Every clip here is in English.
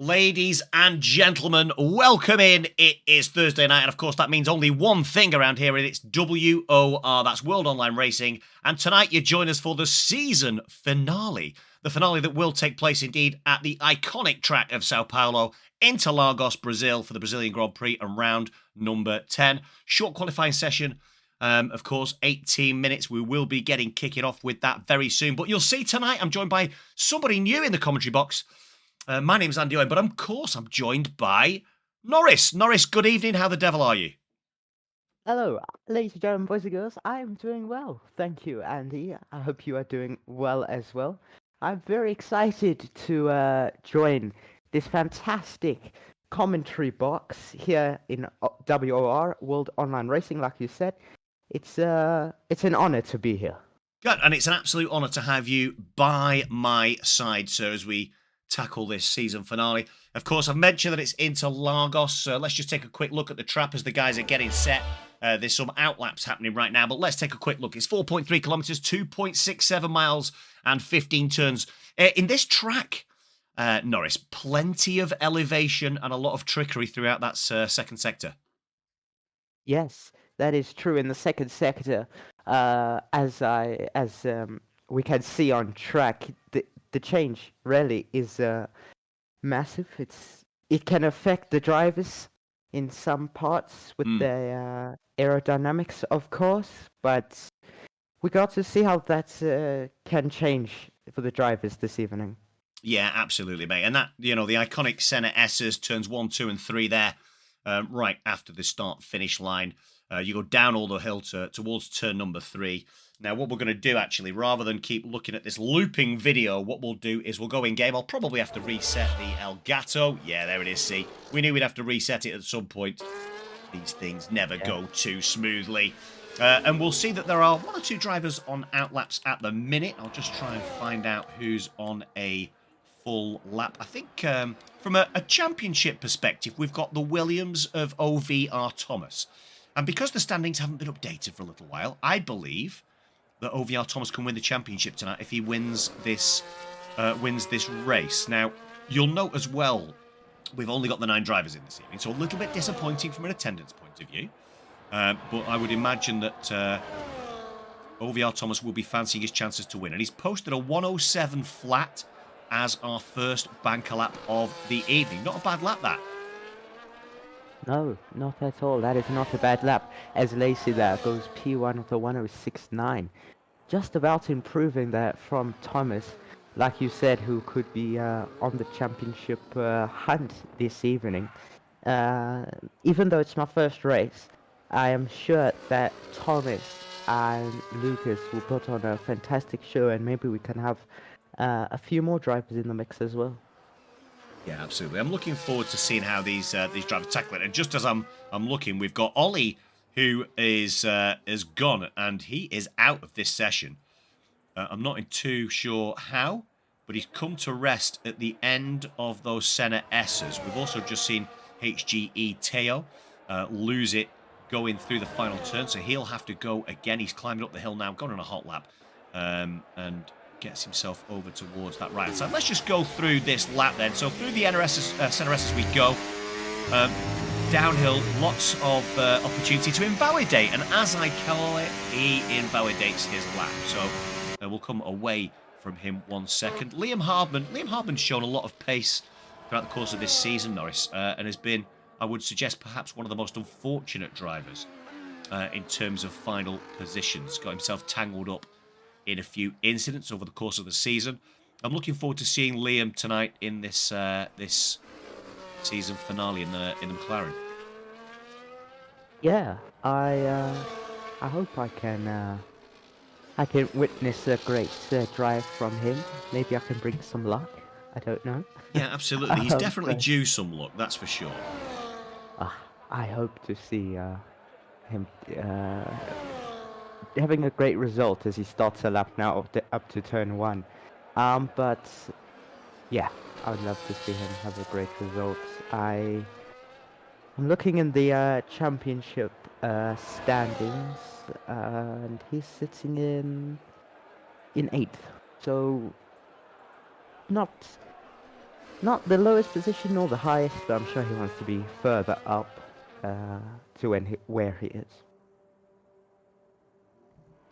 Ladies and gentlemen, welcome in. It is Thursday night, and of course that means only one thing around here, and it's WOR, that's World Online Racing. And tonight you join us for the season finale. The finale that will take place indeed at the iconic track of Sao Paulo, Interlagos, Brazil, for the Brazilian Grand Prix and round number 10. Short qualifying session, of course, 18 minutes. We will be kicking off with that very soon. But you'll see tonight I'm joined by somebody new in the commentary box. My name's Andy Owen, but of course I'm joined by Norris. Norris, good evening. How the devil are you? Hello, ladies and gentlemen, boys and girls. I am doing well. Thank you, Andy. I hope you are doing well as well. I'm very excited to join this fantastic commentary box here in WOR, World Online Racing, like you said. It's an honor to be here. Good, and it's an absolute honour to have you by my side, sir, as we tackle this season finale. Of course, I've mentioned that it's Interlagos. Let's just take a quick look at the trap as the guys are getting set. There's some outlaps happening right now, but let's take a quick look. It's 4.3 kilometres, 2.67 miles, and 15 turns. In this track, Norris, plenty of elevation and a lot of trickery throughout that second sector. Yes, that is true in the second sector. As we can see on track, the change really is massive. It can affect the drivers in some parts with their aerodynamics, of course, but we got to see how that can change for the drivers this evening. Yeah, absolutely, mate. And that, the iconic Senna S's turns 1, 2, and 3 there, right after the start-finish line. You go down all the hill towards turn number 3. Now, what we're going to do, actually, rather than keep looking at this looping video, what we'll do is we'll go in-game. I'll probably have to reset the El Gato. Yeah, there it is, see. We knew we'd have to reset it at some point. These things never go too smoothly. And we'll see that there are 1 or 2 drivers on outlaps at the minute. I'll just try and find out who's on a full lap. I think from a championship perspective, we've got the Williams of OVR Thomas. And because the standings haven't been updated for a little while, I believe that OVR Thomas can win the championship tonight if he wins this race. Now, you'll note as well, we've only got the 9 drivers in this evening, so a little bit disappointing from an attendance point of view. But I would imagine that OVR Thomas will be fancying his chances to win. And he's posted a 107 flat as our first banker lap of the evening. Not a bad lap, that. No, not at all. That is not a bad lap. As Lacey there goes P1 of the 106.9. Just about improving that from Thomas, like you said, who could be on the championship hunt this evening. Even though it's my first race, I am sure that Thomas and Lucas will put on a fantastic show, and maybe we can have a few more drivers in the mix as well. Yeah, absolutely. I'm looking forward to seeing how these drivers tackle it. And just as I'm looking, we've got Ollie, who is gone, and he is out of this session. I'm not too sure how, but he's come to rest at the end of those Senna S's. We've also just seen HGE Teo lose it going through the final turn, so he'll have to go again. He's climbing up the hill now, gone on a hot lap, and gets himself over towards that right side. Let's just go through this lap then. So through the Senna S's we go. Downhill, lots of opportunity to invalidate, and as I call it, he invalidates his lap. So we'll come away from him 1 second. Liam Hardman's shown a lot of pace throughout the course of this season, Norris, and has been, I would suggest, perhaps one of the most unfortunate drivers in terms of final positions. Got himself tangled up in a few incidents over the course of the season. I'm looking forward to seeing Liam tonight in this this season finale in the McLaren. Yeah, I hope I can witness a great drive from him. Maybe I can bring some luck. I don't know. Yeah, absolutely. He's definitely due some luck, that's for sure. I hope to see him having a great result as he starts a lap now up to turn 1. But yeah, I would love to see him have a great result. I'm looking in the championship standings, and he's sitting in 8th. So not not the lowest position nor the highest, but I'm sure he wants to be further up to where he is.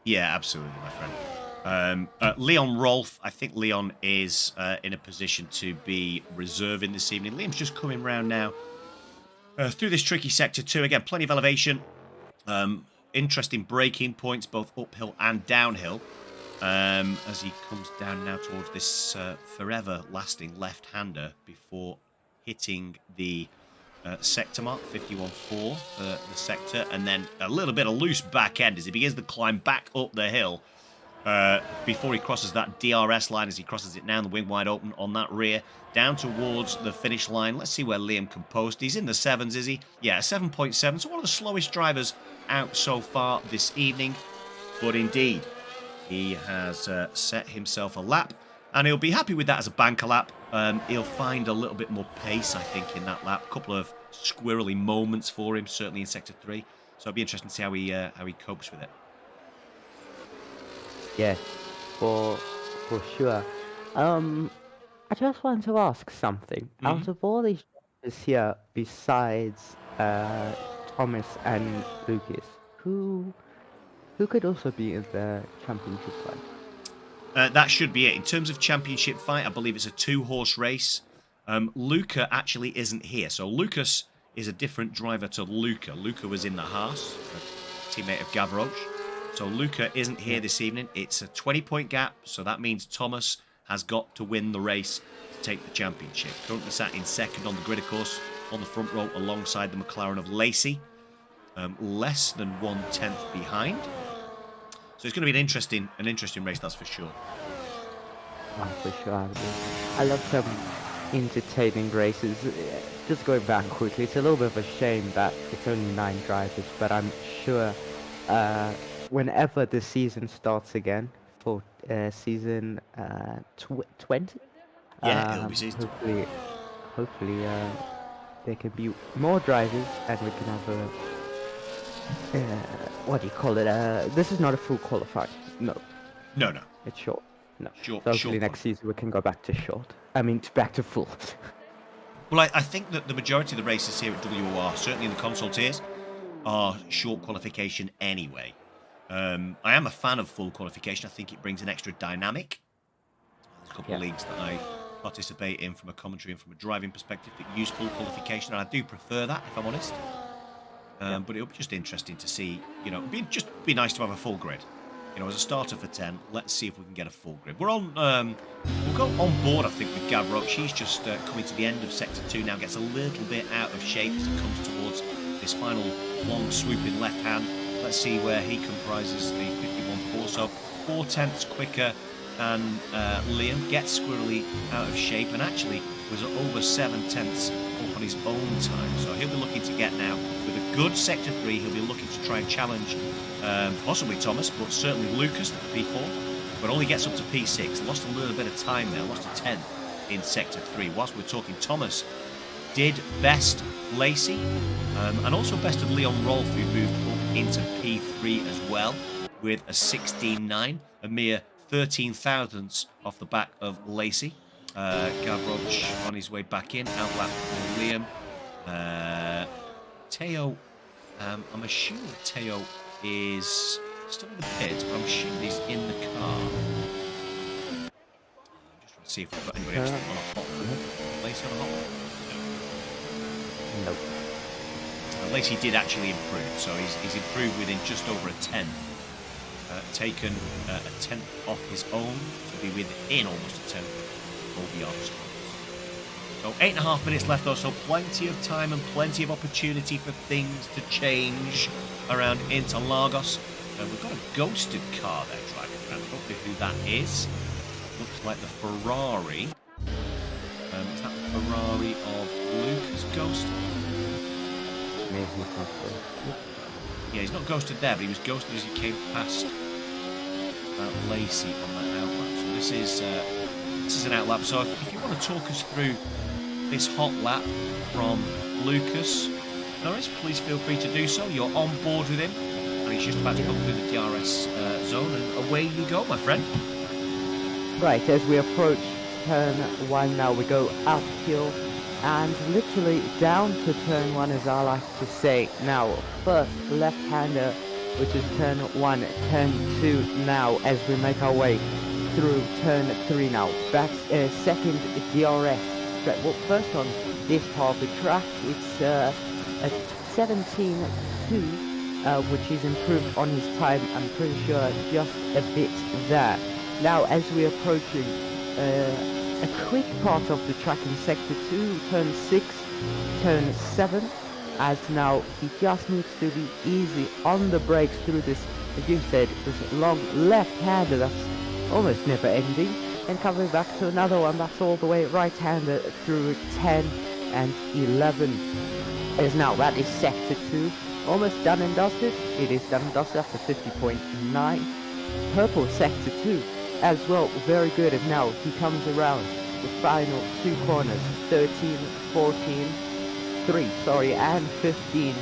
Yeah, absolutely, my friend. Leon Rolf, I think Leon is in a position to be reserving this evening. Liam's just coming round now through this tricky sector too. Again, plenty of elevation. Interesting braking points, both uphill and downhill. As he comes down now towards this forever-lasting left-hander before hitting the sector mark, 51.4 for the sector, and then a little bit of loose back end as he begins to climb back up the hill before he crosses that DRS line. As he crosses it now, the wing wide open on that rear, down towards the finish line. Let's see where Liam can post. He's in the 7s, is he? Yeah, 7.7, so one of the slowest drivers out so far this evening, but indeed, he has set himself a lap, and he'll be happy with that as a banker lap. He'll find a little bit more pace, I think, in that lap. A couple of squirrely moments for him, certainly in Sector 3. So it'll be interesting to see how he copes with it. Yes, for sure. I just want to ask something. Out of all these drivers here, besides Thomas and Lucas, who could also be in the championship fight? That should be it. In terms of championship fight, I believe it's a 2-horse race. Luca actually isn't here. So Lucas is a different driver to Luca. Luca was in the Haas, a teammate of Gavroche. So Luca isn't here this evening. It's a 20-point gap, so that means Thomas has got to win the race to take the championship. Currently sat in second on the grid, of course, on the front row alongside the McLaren of Lacey. Less than 1/10 behind. So it's going to be an interesting race, that's for sure. Oh, for sure. I love entertaining races. Just going back quickly, it's a little bit of a shame that it's only 9 drivers, but I'm sure whenever the season starts again for season 20, yeah, it'll be season. Hopefully, there can be more drivers, and we can have a what do you call it? This is not a full qualifying. No, it's short. No, short. So hopefully next season we can go back to short. I mean, back to full. Well, I think that the majority of the races here at WOR, certainly in the console tiers, are short qualification anyway. I am a fan of full qualification. I think it brings an extra dynamic. There's a couple of leagues that I participate in from a commentary and from a driving perspective that use full qualification, and I do prefer that, if I'm honest. But it'll be just interesting to see, it'd be nice to have a full grid. As a starter for 10, let's see if we can get a full grid. We'll go on board, I think, with Gavroche. She's just coming to the end of Sector 2 now, gets a little bit out of shape as it comes towards this final long swooping left hand. Let's see where he comprises the 51.4, so 4/10 quicker than Liam, gets squirrely out of shape, and actually was over 7/10 up on his own time. So he'll be looking to get now with a good Sector 3. He'll be looking to try and challenge possibly Thomas, but certainly Lucas at the P4, but only gets up to P6. Lost a little bit of time there, lost a 10th in Sector 3. Whilst we're talking, Thomas did best Lacey, and also best of Leon Rolf, who moved up into P3 as well with a 16.9, a mere 13 thousandths off the back of Lacey. Gavroche on his way back in, outlap for Liam. Teo, I'm assuming Teo is still in the pits, but I'm assuming he's in the car. Just trying to see if we've got anybody else on a hot one. Lacey on a hot one? Nope. Lacey did actually improve, so he's improved within just over a 10th. Taken a 10th off his own to be within almost a 10th of the odds. So 8.5 minutes left though, so plenty of time and plenty of opportunity for things to change around Interlagos. We've got a ghosted car there driving around. I don't know who that is. Looks like the Ferrari. Is that the Ferrari of Lucas Ghost? Maybe he's not there. Yeah, he's not ghosted there, but he was ghosted as he came past Lacey on that outlap. So this is an outlap. So if you want to talk us through this hot lap from Lucas Norris, please feel free to do so. You're on board with him, and he's just about to come through the DRS zone, and away you go, my friend. Right, as we approach turn 1 now. We go uphill and literally down to turn 1, as I like to say. Now, first left-hander, which is turn 1, turn 2 now, as we make our way through turn 3 now. Back second DRS. Well, first on this part of the track, it's a 17.2, which is improved on his time, I'm pretty sure, just a bit there. Now, as we're approaching a quick part of the track in sector 2, turn 6, turn 7, as now he just needs to be easy on the brakes through this, as you said, this long left-hander that's almost never ending, and coming back to another one that's all the way right-hander through 10 and 11. As now that is sector 2, almost done and dusted. It is done and dusted after 50.9. Purple sector 2 as well, very good, as now he comes around the final 2 corners, 13, 14, 3, and 15.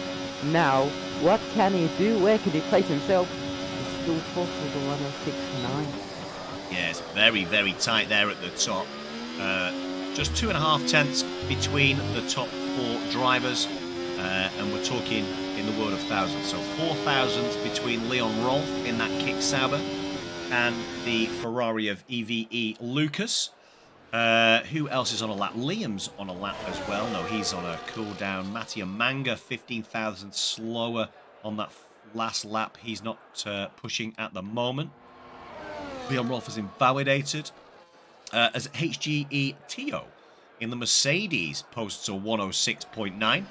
Now, what can he do? Where can he place himself? He's still fourth with the 106.9. Yeah, it's very, very tight there at the top. Just 2.5 tenths between the top 4 drivers. And we're talking in the world of thousands. So 4 thousandths between Leon Rolf in that Kick Sauber and the Ferrari of EVE Lucas. Who else is on a lap? Liam's on a lap as well. No, he's on a cool down. Mattia Manga, 15 thousandths slower on that last lap. He's not pushing at the moment. Leon Rolf is invalidated. As HGE Tio in the Mercedes posts a 106.9.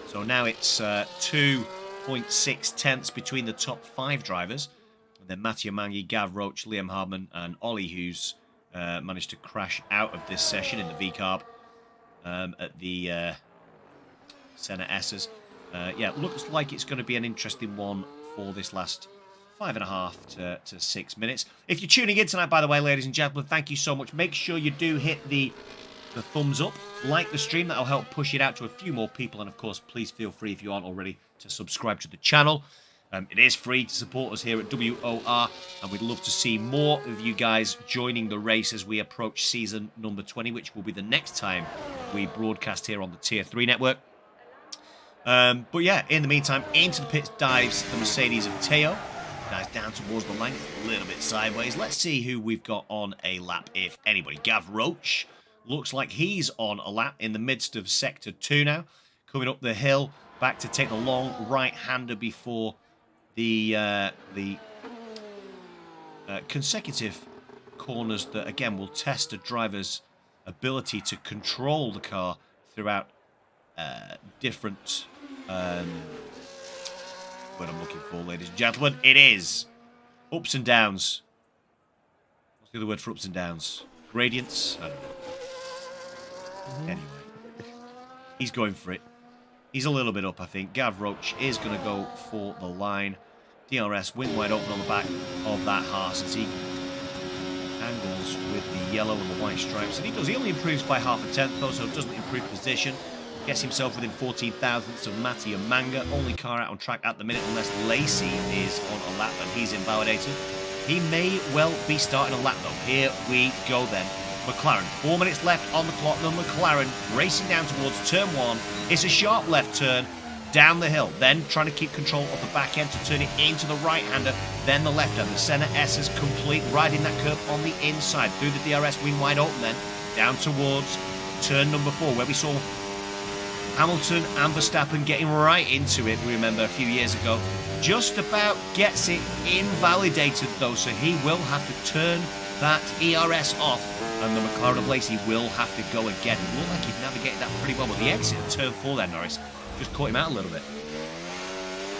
So now it's 2.6 tenths between the top 5 drivers. And then Mattia Mangi, Gav Roach, Liam Hardman and Ollie, who's managed to crash out of this session in the V-Carb at the Senna S's. Yeah, looks like it's going to be an interesting one for this last 5.5 to 6 minutes. If you're tuning in tonight, by the way, ladies and gentlemen, thank you so much. Make sure you do hit the thumbs up, like the stream. That'll help push it out to a few more people. And of course, please feel free, if you aren't already, to subscribe to the channel. It is free to support us here at WOR, and we'd love to see more of you guys joining the race as we approach season number 20, which will be the next time we broadcast here on the Tier 3 network. But yeah, in the meantime, into the pits dives the Mercedes of Teo. Dives down towards the line. It's a little bit sideways. Let's see who we've got on a lap, if anybody. Gav Roach looks like he's on a lap in the midst of Sector 2 now. Coming up the hill, back to take the long right-hander before the consecutive corners that, again, will test a driver's ability to control the car throughout different... what I'm looking for, ladies and gentlemen, it is ups and downs. What's the other word for ups and downs? Gradients? I don't know. Anyway, he's going for it. He's a little bit up, I think. Gav Roach is going to go for the line. DRS wing wide open on the back of that Haas as he angles with the yellow and the white stripes. And he does. He only improves by half a tenth, though, so it doesn't improve position. Gets himself within 14 thousandths of Mattia Manga. Only car out on track at the minute, unless Lacey is on a lap and he's invalidated. He may well be starting a lap, though. Here we go, then. McLaren, 4 minutes left on the clock. The McLaren racing down towards turn 1. It's a sharp left turn down the hill. Then trying to keep control of the back end to turn it into the right-hander. Then the left-hander. Senna S is complete, riding that curve on the inside. Through the DRS, wing wide open then. Down towards turn number 4, where we saw Hamilton and Verstappen getting right into it, we remember, a few years ago. Just about gets it invalidated, though, so he will have to turn that ERS off, and the McLaren of Lacey will have to go again. It looked like he'd navigated that pretty well, but the exit of turn 4 there, Norris, just caught him out a little bit.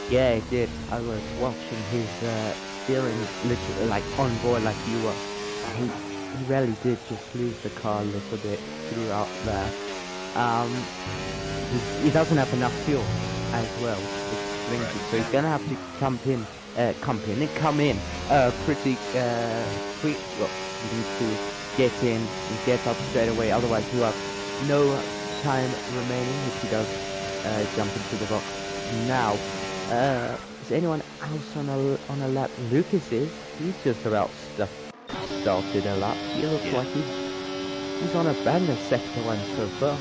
Yeah, it did. I was watching his steering literally like on board like you were. He really did just lose the car a little bit throughout there. He doesn't have enough fuel as well, so he's gonna have to come in pretty quick. Well, he needs to get in and get up straight away, otherwise he'll have no time remaining if he does jump into the box now. Is anyone else on a lap? Lucas is. He's just about started a lap. He looks like He's on a banger sector 1 so far.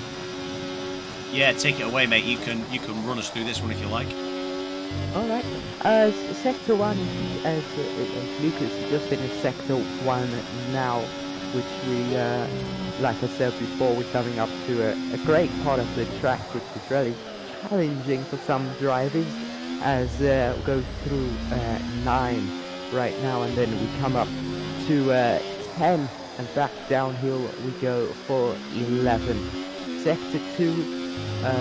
Yeah, take it away, mate. You can run us through this one if you like. Alright, sector 1, as Lucas just finished sector 1 now, which we, like I said before, we're coming up to a great part of the track, which is really challenging for some drivers, as we go through 9 right now, and then we come up to 10, and back downhill we go for 11. Sector 2.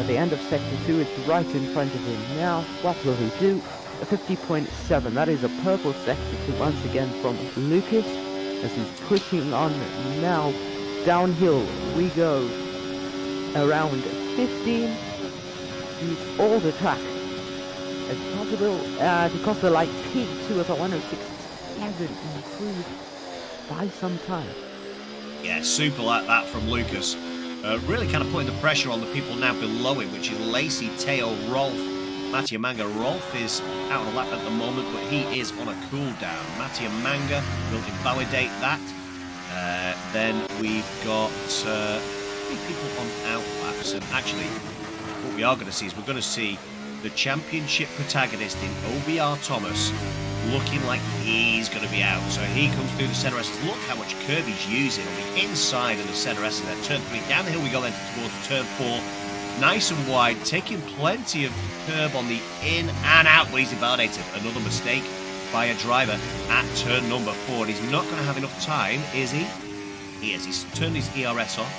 The end of sector 2 is right in front of him now. What will he do? A 50.7. That is a purple sector 2 once again from Lucas, as he's pushing on now. Downhill we go around 15. Use all the track as possible because the light peak 2 of a 106 hasn't improved by some time. Yeah, super like that from Lucas. Really kind of putting the pressure on the people now below him, which is Lacey, Teo, Rolf, Mattia Manga. Rolf is out on a lap at the moment, but he is on a cool down. Mattia Manga will invalidate that. Then we've got 3 people on out laps. And actually, what we are going to see is we're going to see the championship protagonist in OVR Thomas looking like he's going to be out. So he comes through the centre S's. Look how much curve he's using on the inside of the centre S's there. Turn 3, down the hill we go then towards turn 4. Nice and wide, taking plenty of curb on the in and out, but he's invalidated. Another mistake by a driver at turn number 4. And he's not going to have enough time, is he? He is. He's turned his ERS off.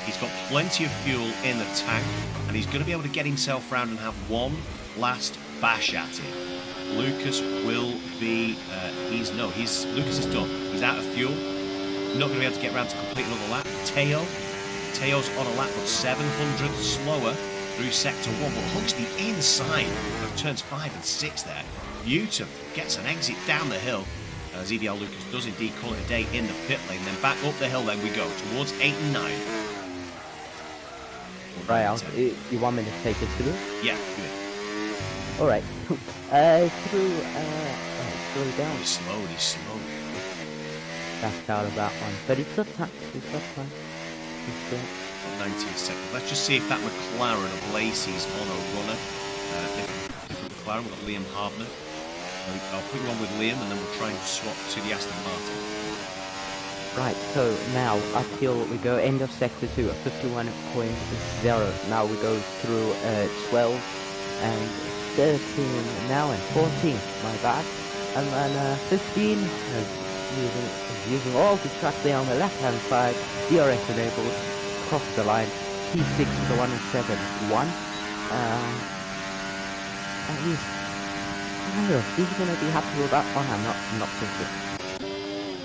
He's got plenty of fuel in the tank, and he's going to be able to get himself round and have one last bash at it. Lucas will be, Lucas is done. He's out of fuel. Not going to be able to get round to complete another lap. Teo's on a lap, but 700 slower through sector 1, but hooks the inside of turns 5 and 6 there. Beautiful. Gets an exit down the hill. As EVR Lucas does indeed call it a day in the pit lane. Then back up the hill then we go towards 8 and 9. Right, you want me to take it through? Yeah, do it. Alright. Through, slow down. He's slow. Backed out of that one. But he's got time. He's got time. 19 seconds. Let's just see if that McLaren of Lacey's on a runner. Different McLaren. We've got Liam Harbner. I'll put you on with Liam and then we'll try and swap to the Aston Martin. Right, so now uphill we go, end of sector 2 at 51.0. Now we go through 12 and 13 now and 14, my bad. And then 15 is using all the track there on the left hand side, DRS enabled, cross the line, P6 to the 107.1. I don't know if he's going to be happy with that one. I'm not so sure.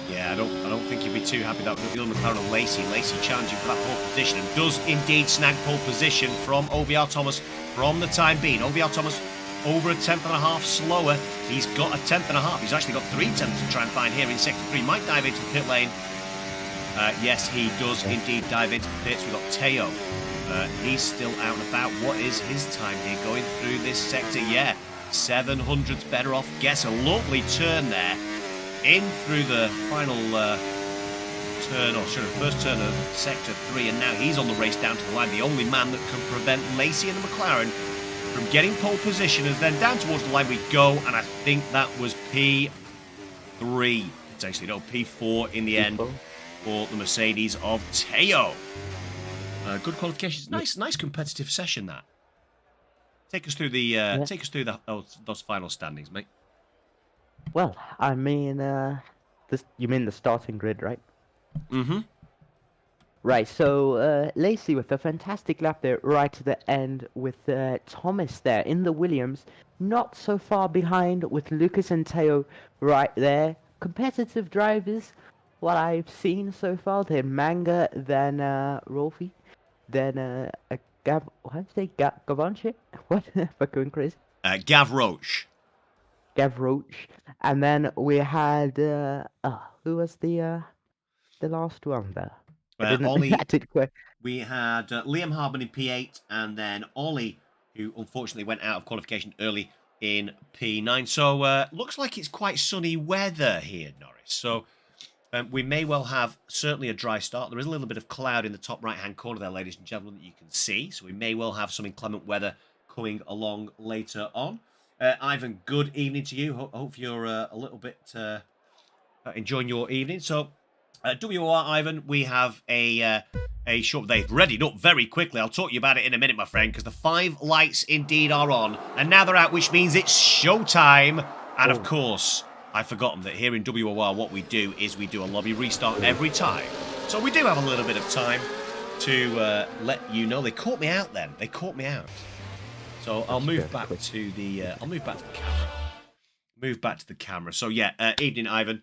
Yeah, I don't think you'd be too happy that with the McLaren of Lacey. Lacey challenging for that pole position and does indeed snag pole position from OVR Thomas from the time being. OVR Thomas over a tenth and a half slower. He's got a tenth and a half. He's actually got 3 tenths to try and find here in sector 3. Might dive into the pit lane. Yes, he does indeed dive into the pits. We've got Teo. He's still out and about. What is his time here going through this sector? Yeah, 700's better off. Gets a lovely turn there. In through the final turn, or sort of first turn of sector 3, and now he's on the race down to the line. The only man that can prevent Lacey and the McLaren from getting pole position. As then down towards the line we go, and I think that was P3, potentially. No, P4 in the end for the Mercedes of Teo. Good qualifications. Nice competitive session that. Take us through the those final standings, mate. Well, I mean, you mean the starting grid, right? Mm-hmm. Right, so Lacey with a fantastic lap there right to the end with Thomas there in the Williams. Not so far behind with Lucas and Teo right there. Competitive drivers, what I've seen so far, they're Manga, then Rolfie, then Gavanche? What? For going crazy? Gav Roach. Gav Roach, and then we had who was the last one there? Ollie. I didn't quite. We had Liam Harmon in P8, and then Ollie, who unfortunately went out of qualification early in P9. So looks like it's quite sunny weather here, Norris. So We may well have certainly a dry start. There is a little bit of cloud in the top right-hand corner there, ladies and gentlemen, that you can see. So we may well have some inclement weather coming along later on. Ivan, good evening to you. Hope you're a little bit enjoying your evening. So, WOR, Ivan, we have a short. They've readied up very quickly. I'll talk to you about it in a minute, my friend, because the 5 lights indeed are on, and now they're out, which means it's showtime. And of course, I've forgotten that here in WOR, what we do is we do a lobby restart every time. So we do have a little bit of time to let you know. They caught me out then. They caught me out. So I'll move back to the. I'll move back to the camera. Move back to the camera. So yeah, evening, Ivan.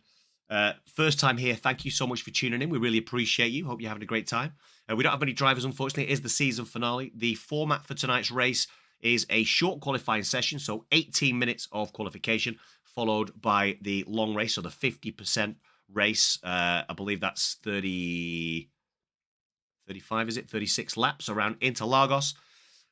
First time here. Thank you so much for tuning in. We really appreciate you. Hope you're having a great time. We don't have many drivers, unfortunately. It is the season finale. The format for tonight's race is a short qualifying session, so 18 minutes of qualification, followed by the long race, so the 50% race. I believe that's 35, is it? 36 laps around Interlagos.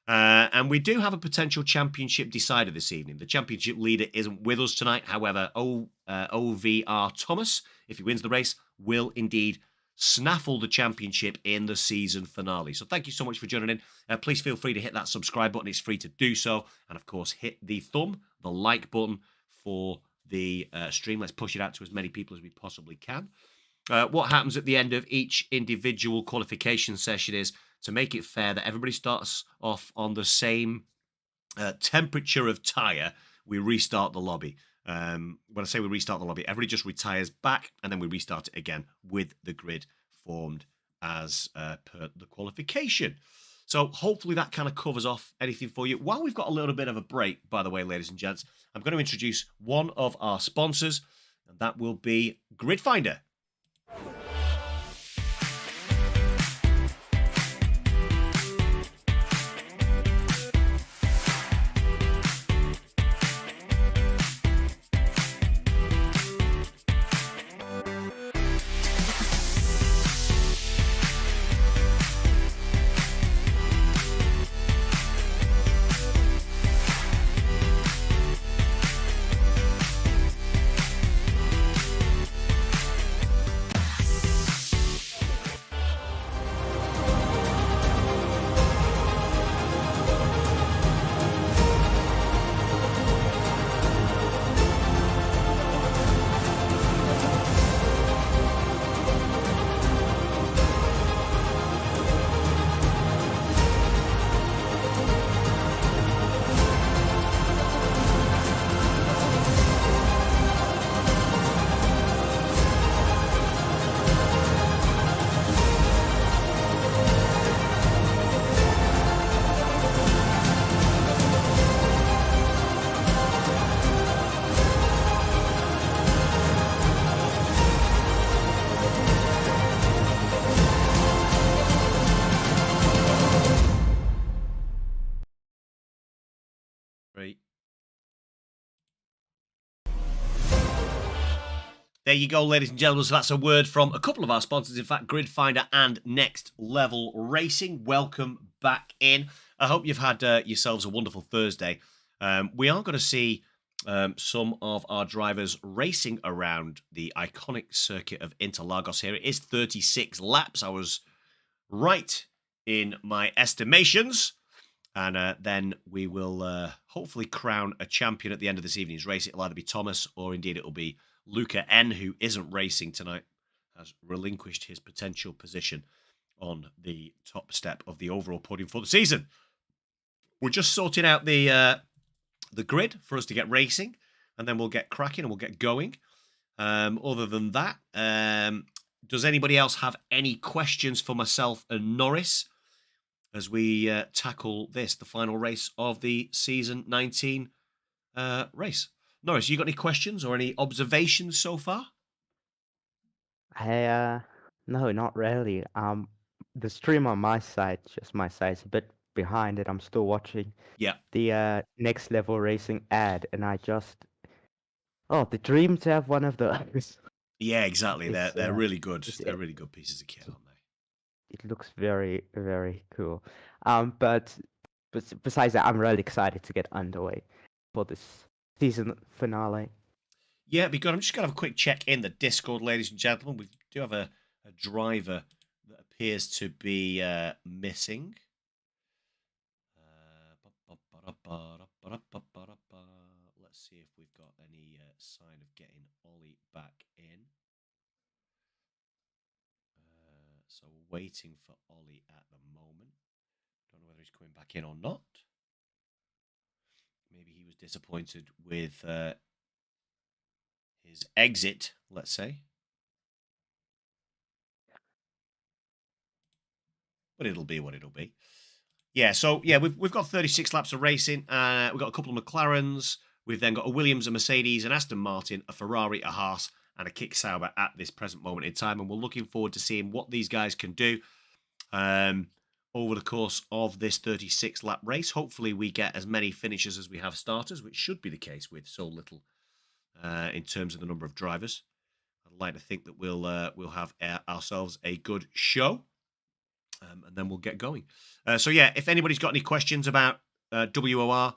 And we do have a potential championship decider this evening. The championship leader isn't with us tonight. However, OVR Thomas, if he wins the race, will indeed snaffle the championship in the season finale. So thank you so much for joining in. Please feel free to hit that subscribe button. It's free to do so. And of course, hit the like button for the stream. Let's push it out to as many people as we possibly can. What happens at the end of each individual qualification session is, to make it fair, that everybody starts off on the same temperature of tyre, we restart the lobby. When I say we restart the lobby, everybody just retires back, and then we restart it again with the grid formed as per the qualification. So hopefully that kind of covers off anything for you. While we've got a little bit of a break, by the way, ladies and gents, I'm going to introduce one of our sponsors, and that will be Grid Finder. There you go, ladies and gentlemen. So that's a word from a couple of our sponsors, in fact, Grid Finder and Next Level Racing. Welcome back in. I hope you've had yourselves a wonderful Thursday. We are going to see some of our drivers racing around the iconic circuit of Interlagos here. It is 36 laps. I was right in my estimations. And then we will hopefully crown a champion at the end of this evening's race. It'll either be Thomas or indeed it'll be Luca N, who isn't racing tonight, has relinquished his potential position on the top step of the overall podium for the season. We're just sorting out the grid for us to get racing, and then we'll get cracking and we'll get going. Other than that, does anybody else have any questions for myself and Norris as we tackle this, the final race of the season 19 race? Norris, you got any questions or any observations so far? No, not really. The stream on my side, just my side's a bit behind it. I'm still watching the Next Level Racing ad, and the dream to have one of those. Yeah, exactly. They're really good. They're really good pieces of kit, aren't they? It looks very, very cool. But besides that, I'm really excited to get underway for this season finale. Yeah, it'd be good. I'm just going to have a quick check in the Discord, ladies and gentlemen. We do have a driver that appears to be missing. Let's see if we've got any sign of getting Ollie back in. So we're waiting for Ollie at the moment. Don't know whether he's coming back in or not. Maybe he was disappointed with his exit, let's say. But it'll be what it'll be. Yeah, so yeah, we've got 36 laps of racing. We've got a couple of McLarens. We've then got a Williams, a Mercedes, an Aston Martin, a Ferrari, a Haas, and a Kick Sauber at this present moment in time. And we're looking forward to seeing what these guys can do over the course of this 36 lap race. Hopefully, we get as many finishes as we have starters, which should be the case with so little in terms of the number of drivers. I'd like to think that we'll have ourselves a good show. And then we'll get going. So yeah, if anybody's got any questions about WOR,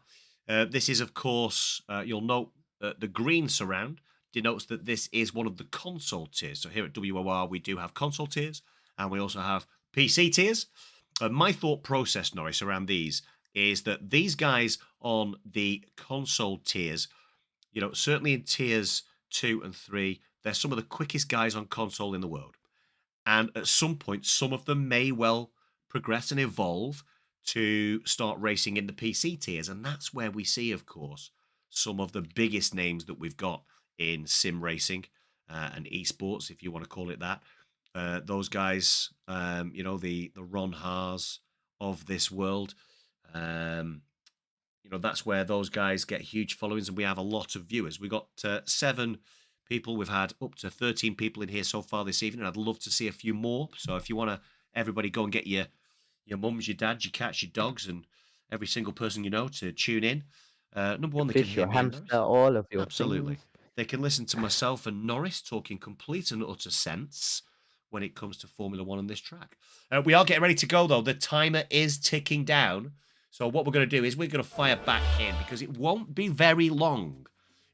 this is, of course, you'll note the green surround denotes that this is one of the console tiers. So here at WOR, we do have console tiers, and we also have PC tiers. My thought process, Norris, around these is that these guys on the console tiers, certainly in tiers 2 and 3, they're some of the quickest guys on console in the world. And at some point, some of them may well progress and evolve to start racing in the PC tiers. And that's where we see, of course, some of the biggest names that we've got in sim racing and esports, if you want to call it that. Those guys, the Ron Haas of this world, that's where those guys get huge followings, and we have a lot of viewers. We got 7 people. We've had up to 13 people in here so far this evening. I'd love to see a few more. So if you want to, everybody go and get your mums, your dads, your cats, your dogs, and every single person you know to tune in. Number one, they can Fish, hear your me and hamster, Norris. all of your Absolutely. things. They can listen to myself and Norris talking complete and utter sense when it comes to Formula One on this track. We are getting ready to go, though. The timer is ticking down. So what we're going to do is we're going to fire back in, because it won't be very long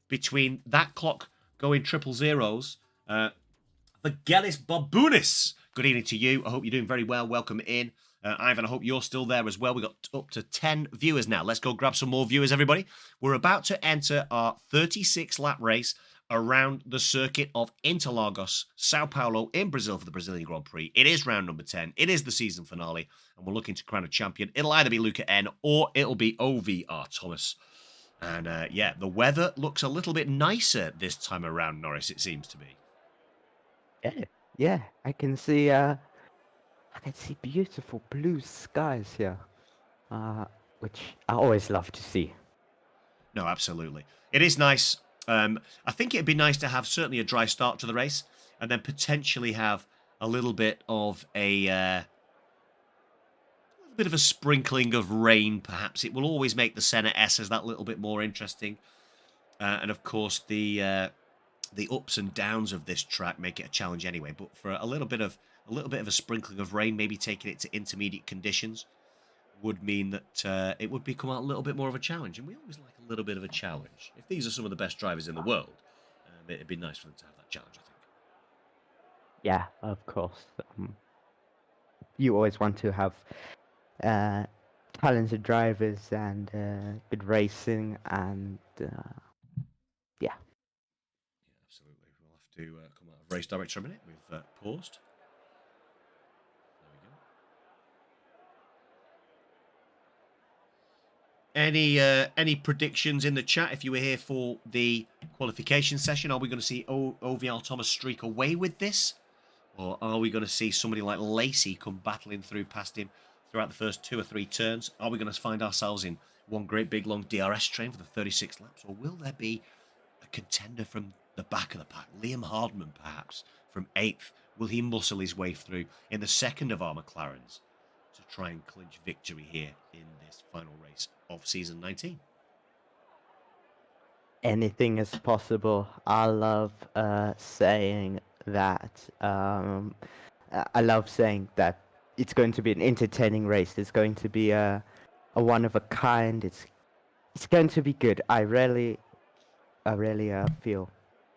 between that clock going triple zeros. Vangelis Bobounis, good evening to you. I hope you're doing very well. Welcome in. Ivan, I hope you're still there as well. We've got up to 10 viewers now. Let's go grab some more viewers, everybody. We're about to enter our 36-lap race around the circuit of Interlagos, Sao Paulo in Brazil for the Brazilian Grand Prix. It is round number 10. It is the season finale, and we're looking to crown a champion. It'll either be Luca N or it'll be OVR Thomas. And the weather looks a little bit nicer this time around, Norris, it seems to be. Yeah, I can see beautiful blue skies here, which I always love to see. No, absolutely. It is nice. I think it'd be nice to have certainly a dry start to the race, and then potentially have a little bit of a sprinkling of rain, perhaps. It will always make the Senna S's that little bit more interesting. And of course, the ups and downs of this track make it a challenge anyway. But for a little bit of a sprinkling of rain, maybe taking it to intermediate conditions, would mean that it would become a little bit more of a challenge. And we always like a little bit of a challenge. If these are some of the best drivers in the world, it'd be nice for them to have that challenge, I think. Yeah, of course. You always want to have talented drivers and good racing, and yeah. Absolutely. We'll have to come out of race director a minute. We've paused. There we go. Any predictions in the chat if you were here for the qualification session? Are we going to see OVR Thomas streak away with this? Or are we going to see somebody like Lacey come battling through past him throughout the first 2 or 3 turns? Are we going to find ourselves in one great big long DRS train for the 36 laps? Or will there be a contender from the back of the pack? Liam Hardman, perhaps, from 8th. Will he muscle his way through in the second of our McLarens to try and clinch victory here in this final race of season 19? Anything is possible. I love saying that. I love saying that it's going to be an entertaining race. It's going to be a one of a kind. It's going to be good. I really feel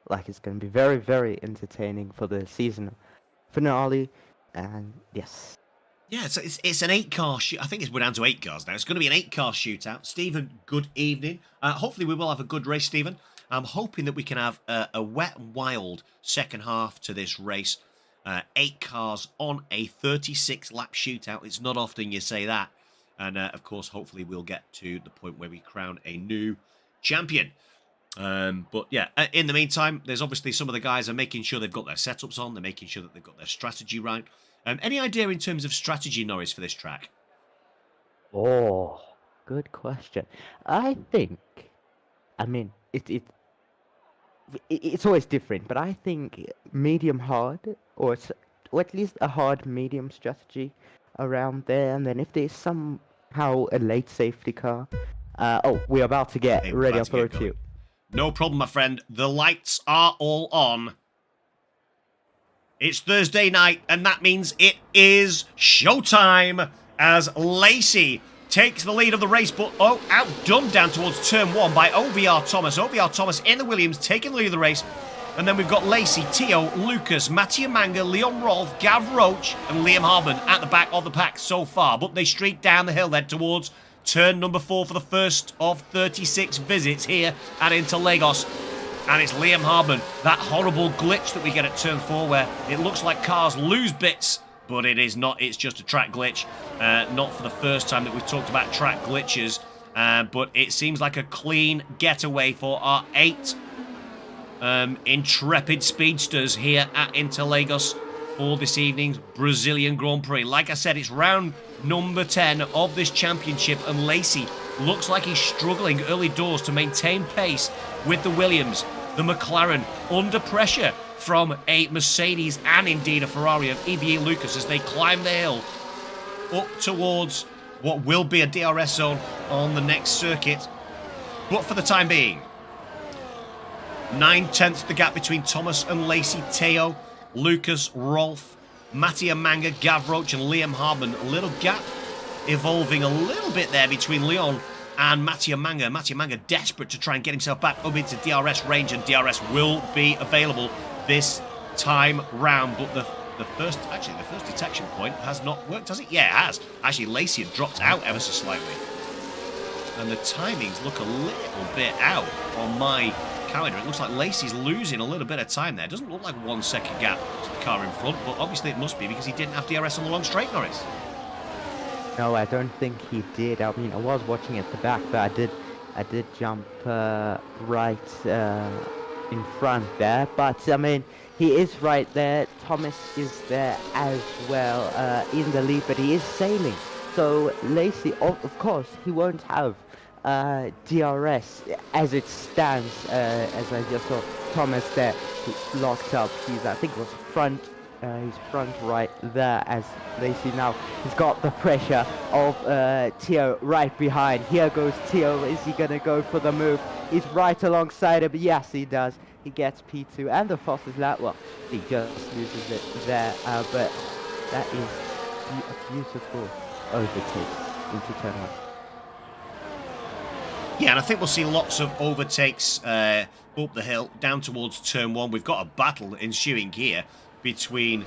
like it's going to be very, very entertaining for the season finale. And yes. Yeah, so it's an 8-car shoot. I think we're down to 8 cars now. It's going to be an 8-car shootout. Stephen, good evening. Hopefully we will have a good race, Stephen. I'm hoping that we can have a wet and wild second half to this race. 8 cars on a 36-lap shootout. It's not often you say that. And, of course, hopefully we'll get to the point where we crown a new champion. But yeah, in the meantime, there's obviously some of the guys are making sure they've got their setups on. They're making sure that they've got their strategy right. Any idea in terms of strategy, Norris, for this track? Oh, good question. I think, I mean, it's always different, but I think medium hard, or at least a hard medium strategy around there. And then if there's somehow a late safety car, oh, we're about to get Hey, we're ready about to get for you. No problem, my friend. The lights are all on. It's Thursday night, and that means it is showtime as Lacey takes the lead of the race, but outdone down towards turn 1 by OVR Thomas. OVR Thomas in the Williams taking the lead of the race. And then we've got Lacey, Tio, Lucas, Mattia Manga, Leon Rolf, Gav Roach, and Liam Harbin at the back of the pack so far. But they streak down the hill then towards turn number 4 for the first of 36 visits here at Interlagos. And it's Liam Harbin, that horrible glitch that we get at turn 4 where it looks like cars lose bits, but it is not. It's just a track glitch. Not for the first time that we've talked about track glitches, but it seems like a clean getaway for our 8 intrepid speedsters here at Interlagos for this evening's Brazilian Grand Prix. Like I said, it's round number 10 of this championship, and Lacey looks like he's struggling early doors to maintain pace with the Williams. The McLaren under pressure from a Mercedes and indeed a Ferrari of EVA Lucas as they climb the hill up towards what will be a DRS zone on the next circuit. But for the time being, 9/10 the gap between Thomas and Lacey, Teo, Lucas, Rolf, Mattia Manga, Gav Roach and Liam Harbin. A little gap evolving a little bit there between Leon and Mattia Manga. Mattia Manga desperate to try and get himself back up into DRS range, and DRS will be available this time round. But the first detection point has not worked, has it? Yeah, it has. Actually, Lacey had dropped out ever so slightly. And the timings look a little bit out on my calendar. It looks like Lacey's losing a little bit of time there. It doesn't look like 1 second gap to the car in front, but obviously it must be because he didn't have DRS on the long straight, Norris. No, I don't think he did. I mean, I was watching at the back, but I did jump right in front there. But I mean, he is right there. Thomas is there as well in the lead, but he is sailing. So Lacey, of course, he won't have DRS as it stands. As I just saw Thomas there, he's locked up. He's, I think, was front. He's front right there as Lacey now. He's got the pressure of Tio right behind. Here goes Tio. Is he going to go for the move? He's right alongside him. Yes, he does. He gets P2 and the fastest lap. Well, he just loses it there. But that is a beautiful overtake into turn 1. Yeah, and I think we'll see lots of overtakes up the hill, down towards turn 1. We've got a battle ensuing here between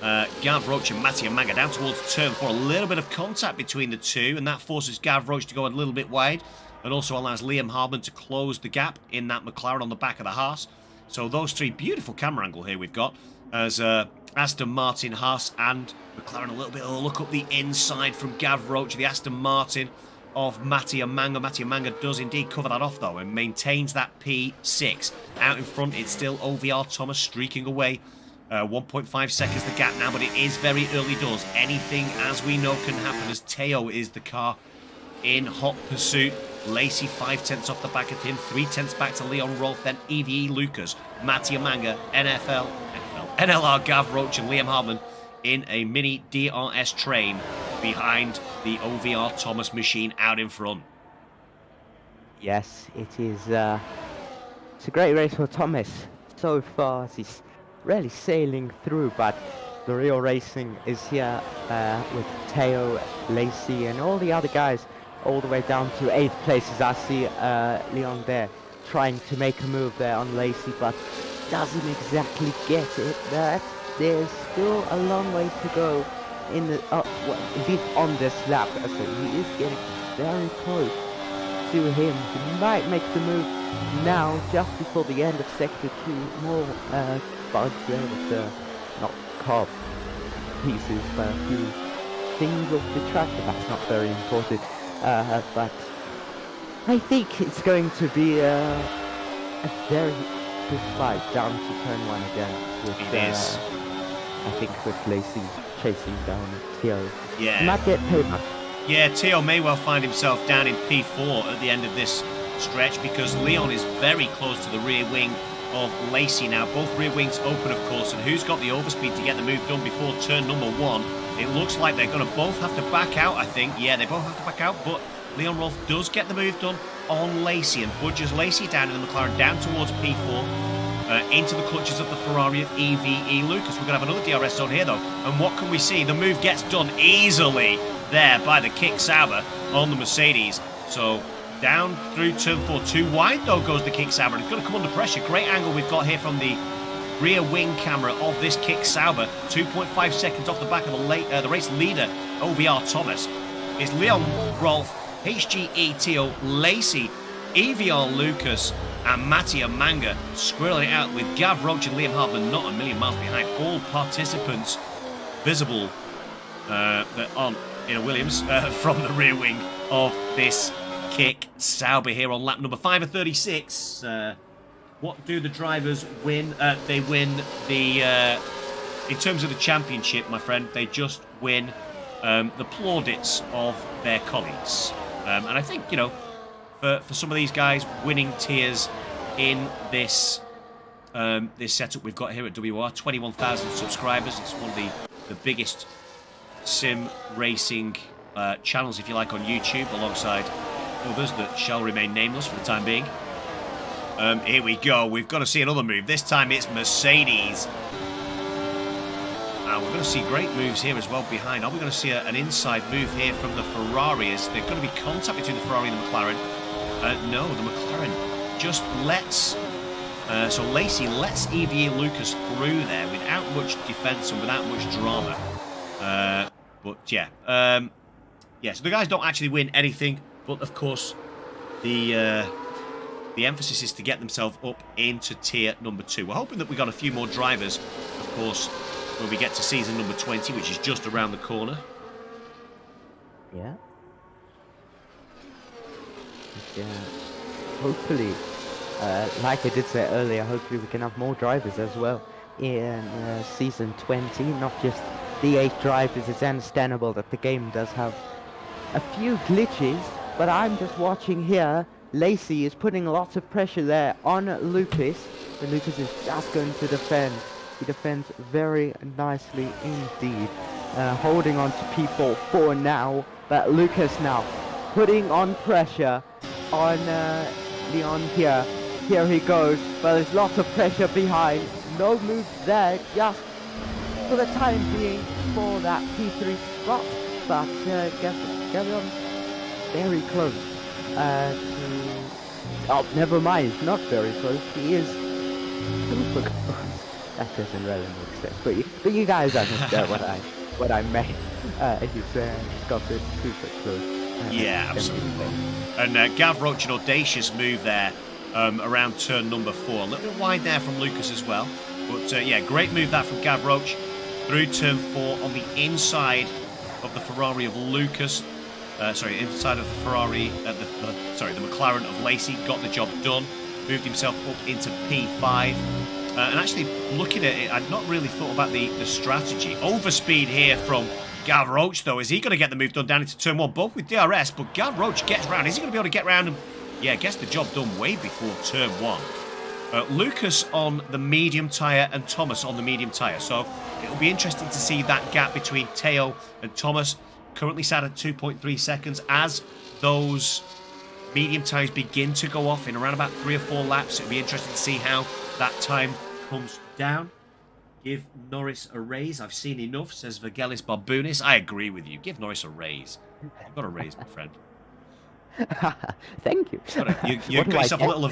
Gav Roach and Mattia Manga down towards turn 4. A little bit of contact between the two, and that forces Gav Roach to go a little bit wide, and also allows Liam Harbin to close the gap in that McLaren on the back of the Haas. So those three, beautiful camera angle here we've got, as Aston Martin, Haas and McLaren. A little bit of a look up the inside from Gav Roach, the Aston Martin of Mattia Manga. Mattia Manga does indeed cover that off though and maintains that P6. Out in front, it's still OVR Thomas streaking away. 1.5 seconds the gap now, but it is very early doors. Anything, as we know, can happen as Teo is the car in hot pursuit. Lacey 5/10 off the back of him, 3/10 back to Leon Rolf, then EVE Lucas, Mattia Manga, NLR Gav Roach and Liam Harmon in a mini DRS train behind the OVR Thomas machine out in front. Yes, it is. It's a great race for Thomas so far. He's really sailing through, but the real racing is here with Teo, Lacey, and all the other guys, all the way down to 8th places. I see Leon there trying to make a move there on Lacey, but doesn't exactly get it. That there's still a long way to go in the well, at least on this lap. So he is getting very close to him. He might make the move now, just before the end of sector 2. More bugs there with the not carb pieces, but a few things off the track, but that's not very important. But I think it's going to be a very good fight down to turn 1 again. With, It is. I think with Lacey chasing down Theo. Yeah. He might get payback. Yeah, Theo may well find himself down in P4 at the end of this stretch because Leon is very close to the rear wing of Lacey now. Both rear wings open, of course, and who's got the overspeed to get the move done before turn number 1? It looks like they're going to both have to back out, I think. Yeah, they both have to back out, but Leon Rolfe does get the move done on Lacey and budges Lacey down in the McLaren down towards P4. Into the clutches of the Ferrari of EVE Lucas. We're going to have another DRS zone here, though. And what can we see? The move gets done easily there by the kick Sauber on the Mercedes. So down through turn 4. Too wide, though, goes the kick Sauber. It's going to come under pressure. Great angle we've got here from the rear wing camera of this kick Sauber. 2.5 seconds off the back of the race leader, OVR Thomas. It's Leon Rolfe, HGE Teo, Lacey, EVR Lucas, and Mattia Manga squirreling it out with Gav Roach and Liam Hartman not a million miles behind. All participants visible on in a Williams from the rear wing of this kick Sauber here on lap number 5 of 36. What do the drivers win? They win the in terms of the championship, my friend. They just win the plaudits of their colleagues, and I think, you know, for some of these guys, winning tiers in this this setup we've got here at WOR, 21,000 subscribers. It's one of the biggest sim racing channels, if you like, on YouTube, alongside others that shall remain nameless for the time being. Here we go. We've got to see another move. This time it's Mercedes. We're going to see great moves here as well behind. Are we going to see an inside move here from the Ferrari? Is there going to be contact between the Ferrari and the McLaren? No, the McLaren just lets... so Lacey lets EVE Lucas through there without much defence and without much drama. But yeah. Yeah, so the guys don't actually win anything. But of course, the emphasis is to get themselves up into tier number 2. We're hoping that we got a few more drivers, of course, when we get to season number 20, which is just around the corner. Yeah. Yeah. Hopefully, like I did say earlier, hopefully we can have more drivers as well in season 20, not just the 8 drivers. It's understandable that the game does have a few glitches, but I'm just watching here. Lacey is putting lots of pressure there on Lucas, but Lucas is just going to defend. He defends very nicely indeed, holding on to P4 for now, but Lucas now putting on pressure on Leon here. Here he goes, but there's lots of pressure behind. No move there, just for the time being for that P3 spot, but Gavion very close to... Oh, never mind, he's not very close, he is super close. That doesn't really make sense, but you guys understand what I meant. He's got it super close. Yeah, absolutely. And Gav Roach, an audacious move there around turn number 4. A little bit wide there from Lucas as well. But yeah, great move that from Gav Roach through turn 4 on the inside of the Ferrari of Lucas. Sorry, inside of the Ferrari, the McLaren of Lacey. Got the job done. Moved himself up into P5. And actually, looking at it, I'd not really thought about the strategy. Overspeed here from Gav Roach, though. Is he going to get the move done down into turn 1? Both with DRS, but Gav Roach gets round. Is he going to be able to get round and, yeah, gets the job done way before turn 1. Lucas on the medium tyre and Thomas on the medium tyre. So it'll be interesting to see that gap between Teo and Thomas. Currently sat at 2.3 seconds as those medium tyres begin to go off in around about 3 or 4 laps. It'll be interesting to see how that time comes down. Give Norris a raise. I've seen enough, says Vagelis Barbounis. I agree with you. Give Norris a raise. You've got a raise, my friend. Thank you. You What do got I yourself get? a little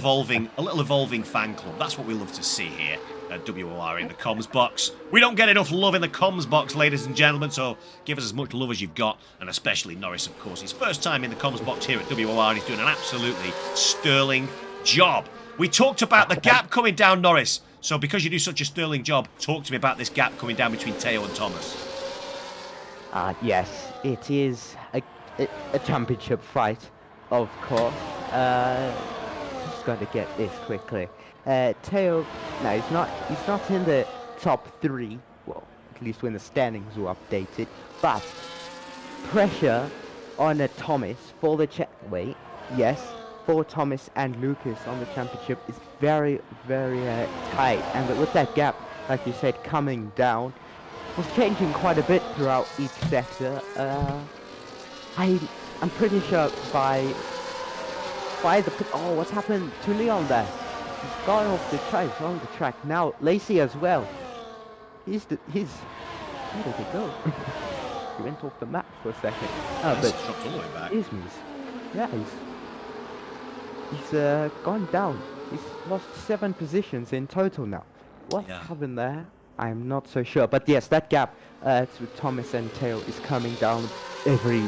evolving fan club. That's what we love to see here at WOR in the comms box. We don't get enough love in the comms box, ladies and gentlemen, so give us as much love as you've got, and especially Norris, of course. His first time in the comms box here at WOR, and he's doing an absolutely sterling job. We talked about the gap coming down, Norris. So because you do such a sterling job, talk to me about this gap coming down between Teo and Thomas. Yes, it is a championship fight, of course. Just got to get this quickly. Teo, no, he's not in the top 3. Well, at least when the standings were updated. But pressure on Thomas for the wait, yes, for Thomas and Lucas on the championship is very, very tight. And with that gap, like you said, coming down, was changing quite a bit throughout each sector. I'm pretty sure by the oh, what's happened to Leon there? He's gone off the track. He's on the track now. Lacey as well. He's where did he go? He went off the map for a second. Oh, He's but dropped all the way back. yeah, he's gone down. He's lost 7 positions in total now. What happened there? I'm not so sure. But yes, that gap to Thomas and Teo is coming down every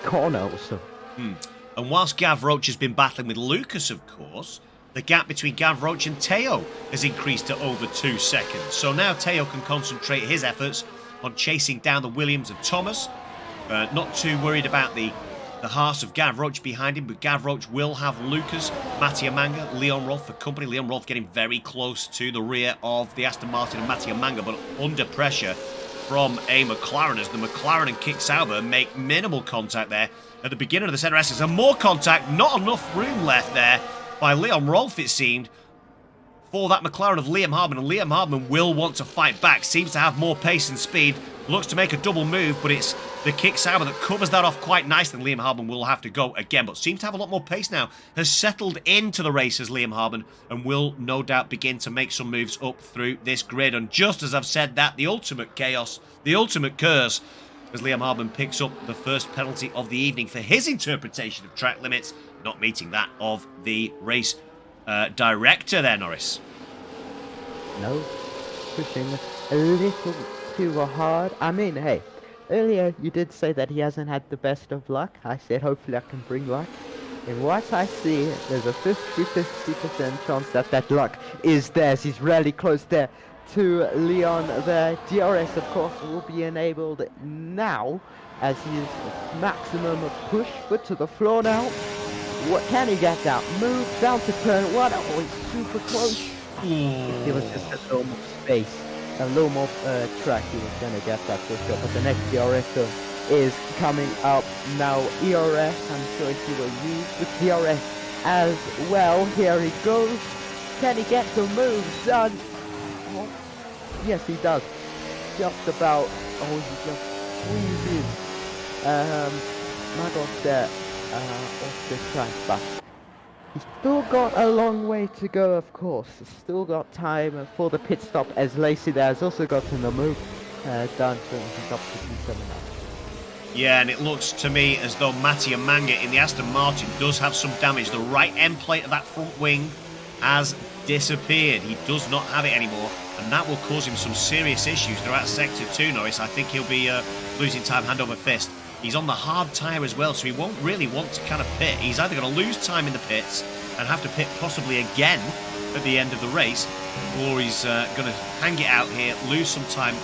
corner also. And whilst Gav Roach has been battling with Lucas, of course, the gap between Gav Roach and Teo has increased to over 2 seconds. So now Teo can concentrate his efforts on chasing down the Williams of Thomas. Not too worried about the hearts of Gav Roach behind him, but Gav Roach will have Lucas, Mattia Manga, Leon Rolf for company. Leon Rolf getting very close to the rear of the Aston Martin and Mattia Manga, but under pressure from a McLaren as the McLaren and Kick Sauber make minimal contact there at the beginning of the centre Essex. And more contact, not enough room left there by Leon Rolf, it seemed, for that McLaren of Liam Hardman. And Liam Hardman will want to fight back, seems to have more pace and speed, looks to make a double move, but it's the Kick Sauber that covers that off quite nicely. Liam Hardman will have to go again, but seems to have a lot more pace now, has settled into the race as Liam Hardman, and will no doubt begin to make some moves up through this grid. And just as I've said that, the ultimate chaos, the ultimate curse, as Liam Hardman picks up the first penalty of the evening for his interpretation of track limits, not meeting that of the race director there, Norris. No, pushing a little too hard. I mean, hey, earlier you did say that he hasn't had the best of luck. I said hopefully I can bring luck. In what I see, there's a 50% chance that that luck is theirs. He's really close there to Leon. The DRS, of course, will be enabled now as he is maximum push, foot to the floor now. What can he get down? Move down to turn 1. Oh, he's super close. If it was just a little more space, a little more track, he was going to get that for sure. But the next DRS is coming up now. ERS, I'm sure he will use the DRS as well. Here he goes. Can he get the moves done? Oh, yes, he does. Just about. Oh, he just squeezes Magos there off the track, but he's still got a long way to go, of course. He's still got time for the pit stop, as Lacey there has also gotten the move done, so he's up to P7 now. Yeah, and it looks to me as though Mattia Manga in the Aston Martin does have some damage. The right end plate of that front wing has disappeared. He does not have it anymore, and that will cause him some serious issues throughout Sector 2, Norris. I think he'll be losing time hand over fist. He's on the hard tyre as well, so he won't really want to kind of pit. He's either going to lose time in the pits and have to pit possibly again at the end of the race, or he's going to hang it out here, lose some time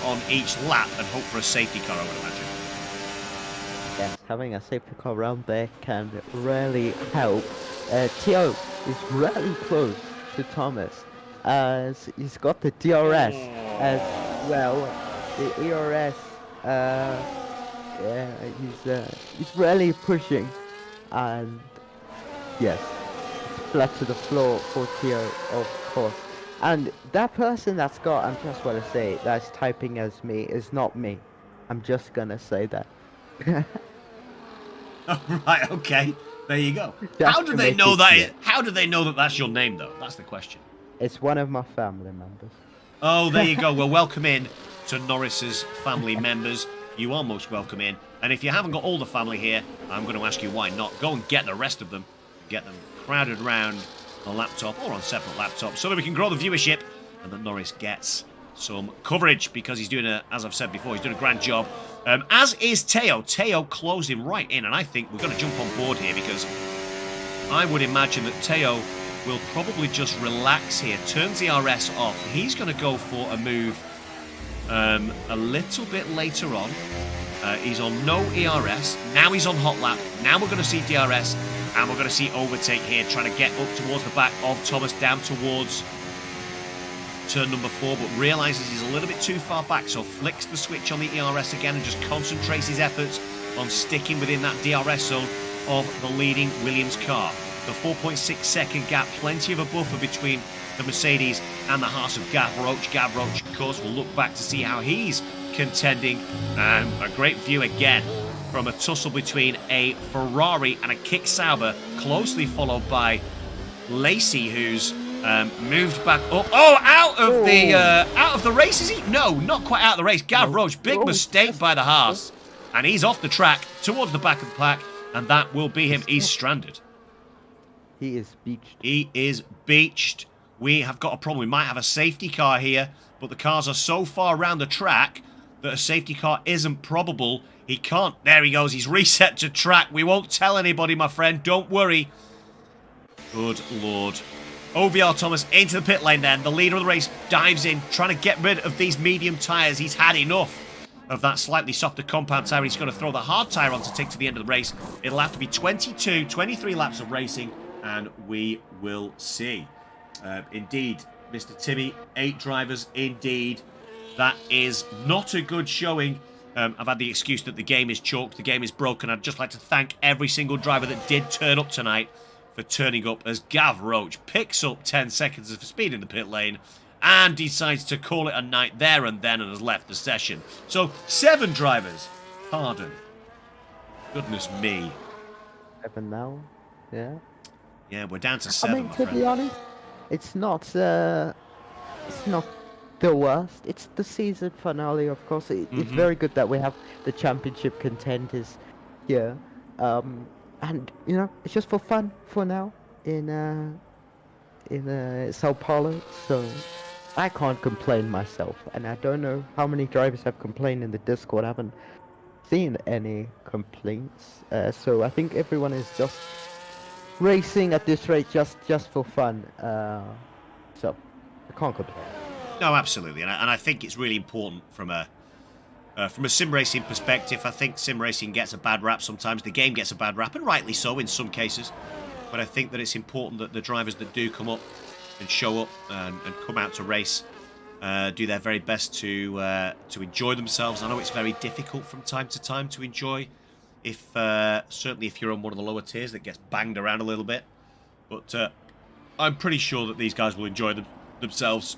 on each lap, and hope for a safety car, I would imagine. Yes, having a safety car around there can really help. Teo is really close to Thomas, as he's got the DRS as well. The ERS, yeah, he's really pushing, and yes, it's flat to the floor for Teo, of course. And that person that's got, I'm just going to say, that's typing as me is not me. I'm just going to say that. Oh, right, okay. There you go. Just How do to they make know it that? clear. How do they know that that's your name, though? That's the question. It's one of my family members. Oh, there you go. Well, welcome in to Norris's family members. You are most welcome in. And if you haven't got all the family here, I'm going to ask you why not. Go and get the rest of them. Get them crowded around a laptop or on separate laptops so that we can grow the viewership and that Norris gets some coverage because he's doing as I've said before, he's doing a grand job. As is Teo. Teo closing right in, and I think we're going to jump on board here because I would imagine that Teo will probably just relax here, turns the RS off. He's going to go for a move a little bit later on. He's on no ERS. Now he's on hot lap. Now we're going to see DRS, and we're going to see overtake here, trying to get up towards the back of Thomas, down towards turn number 4, but realises he's a little bit too far back, so flicks the switch on the ERS again and just concentrates his efforts on sticking within that DRS zone of the leading Williams car. The 4.6 second gap, plenty of a buffer between the Mercedes and the Haas of Gav Roach. Gav Roach, of course, will look back to see how he's contending. A great view again from a tussle between a Ferrari and a Kick Sauber, closely followed by Lacey, who's moved back up. Oh, out of the race, is he? No, not quite out of the race. Gav Roach, big mistake by the Haas. And he's off the track towards the back of the pack, and that will be him. He's stranded. He is beached. He is beached. We have got a problem. We might have a safety car here, but the cars are so far around the track that a safety car isn't probable. He can't. There he goes. He's reset to track. We won't tell anybody, my friend. Don't worry. Good Lord. OVR Thomas into the pit lane then. The leader of the race dives in, trying to get rid of these medium tyres. He's had enough of that slightly softer compound tyre. He's going to throw the hard tyre on to take to the end of the race. It'll have to be 22, 23 laps of racing, and we will see. Indeed, Mr. Timmy, 8 drivers indeed. That is not a good showing. I've had the excuse that the game is chalked, the game is broken. I'd just like to thank every single driver that did turn up tonight for turning up, as Gav Roach picks up 10 seconds of speed in the pit lane and decides to call it a night there and then and has left the session. So 7 drivers. Pardon. Goodness me. 7 now. Yeah. Yeah, we're down to 7. I mean, to be honest, it's not the worst. It's the season finale, of course. It's very good that we have the championship contenders here. And you know, it's just for fun for now in Sao Paulo. So I can't complain myself, and I don't know how many drivers have complained in the Discord. I haven't seen any complaints. So I think everyone is just racing at this rate just for fun. So I can't complain. No, absolutely, and I think it's really important from a sim racing perspective. I think sim racing gets a bad rap sometimes. The game gets a bad rap, and rightly so in some cases. But I think that it's important that the drivers that do come up and show up and come out to race do their very best to enjoy themselves. I know it's very difficult from time to time to enjoy, certainly if you're on one of the lower tiers that gets banged around a little bit. But I'm pretty sure that these guys will enjoy themselves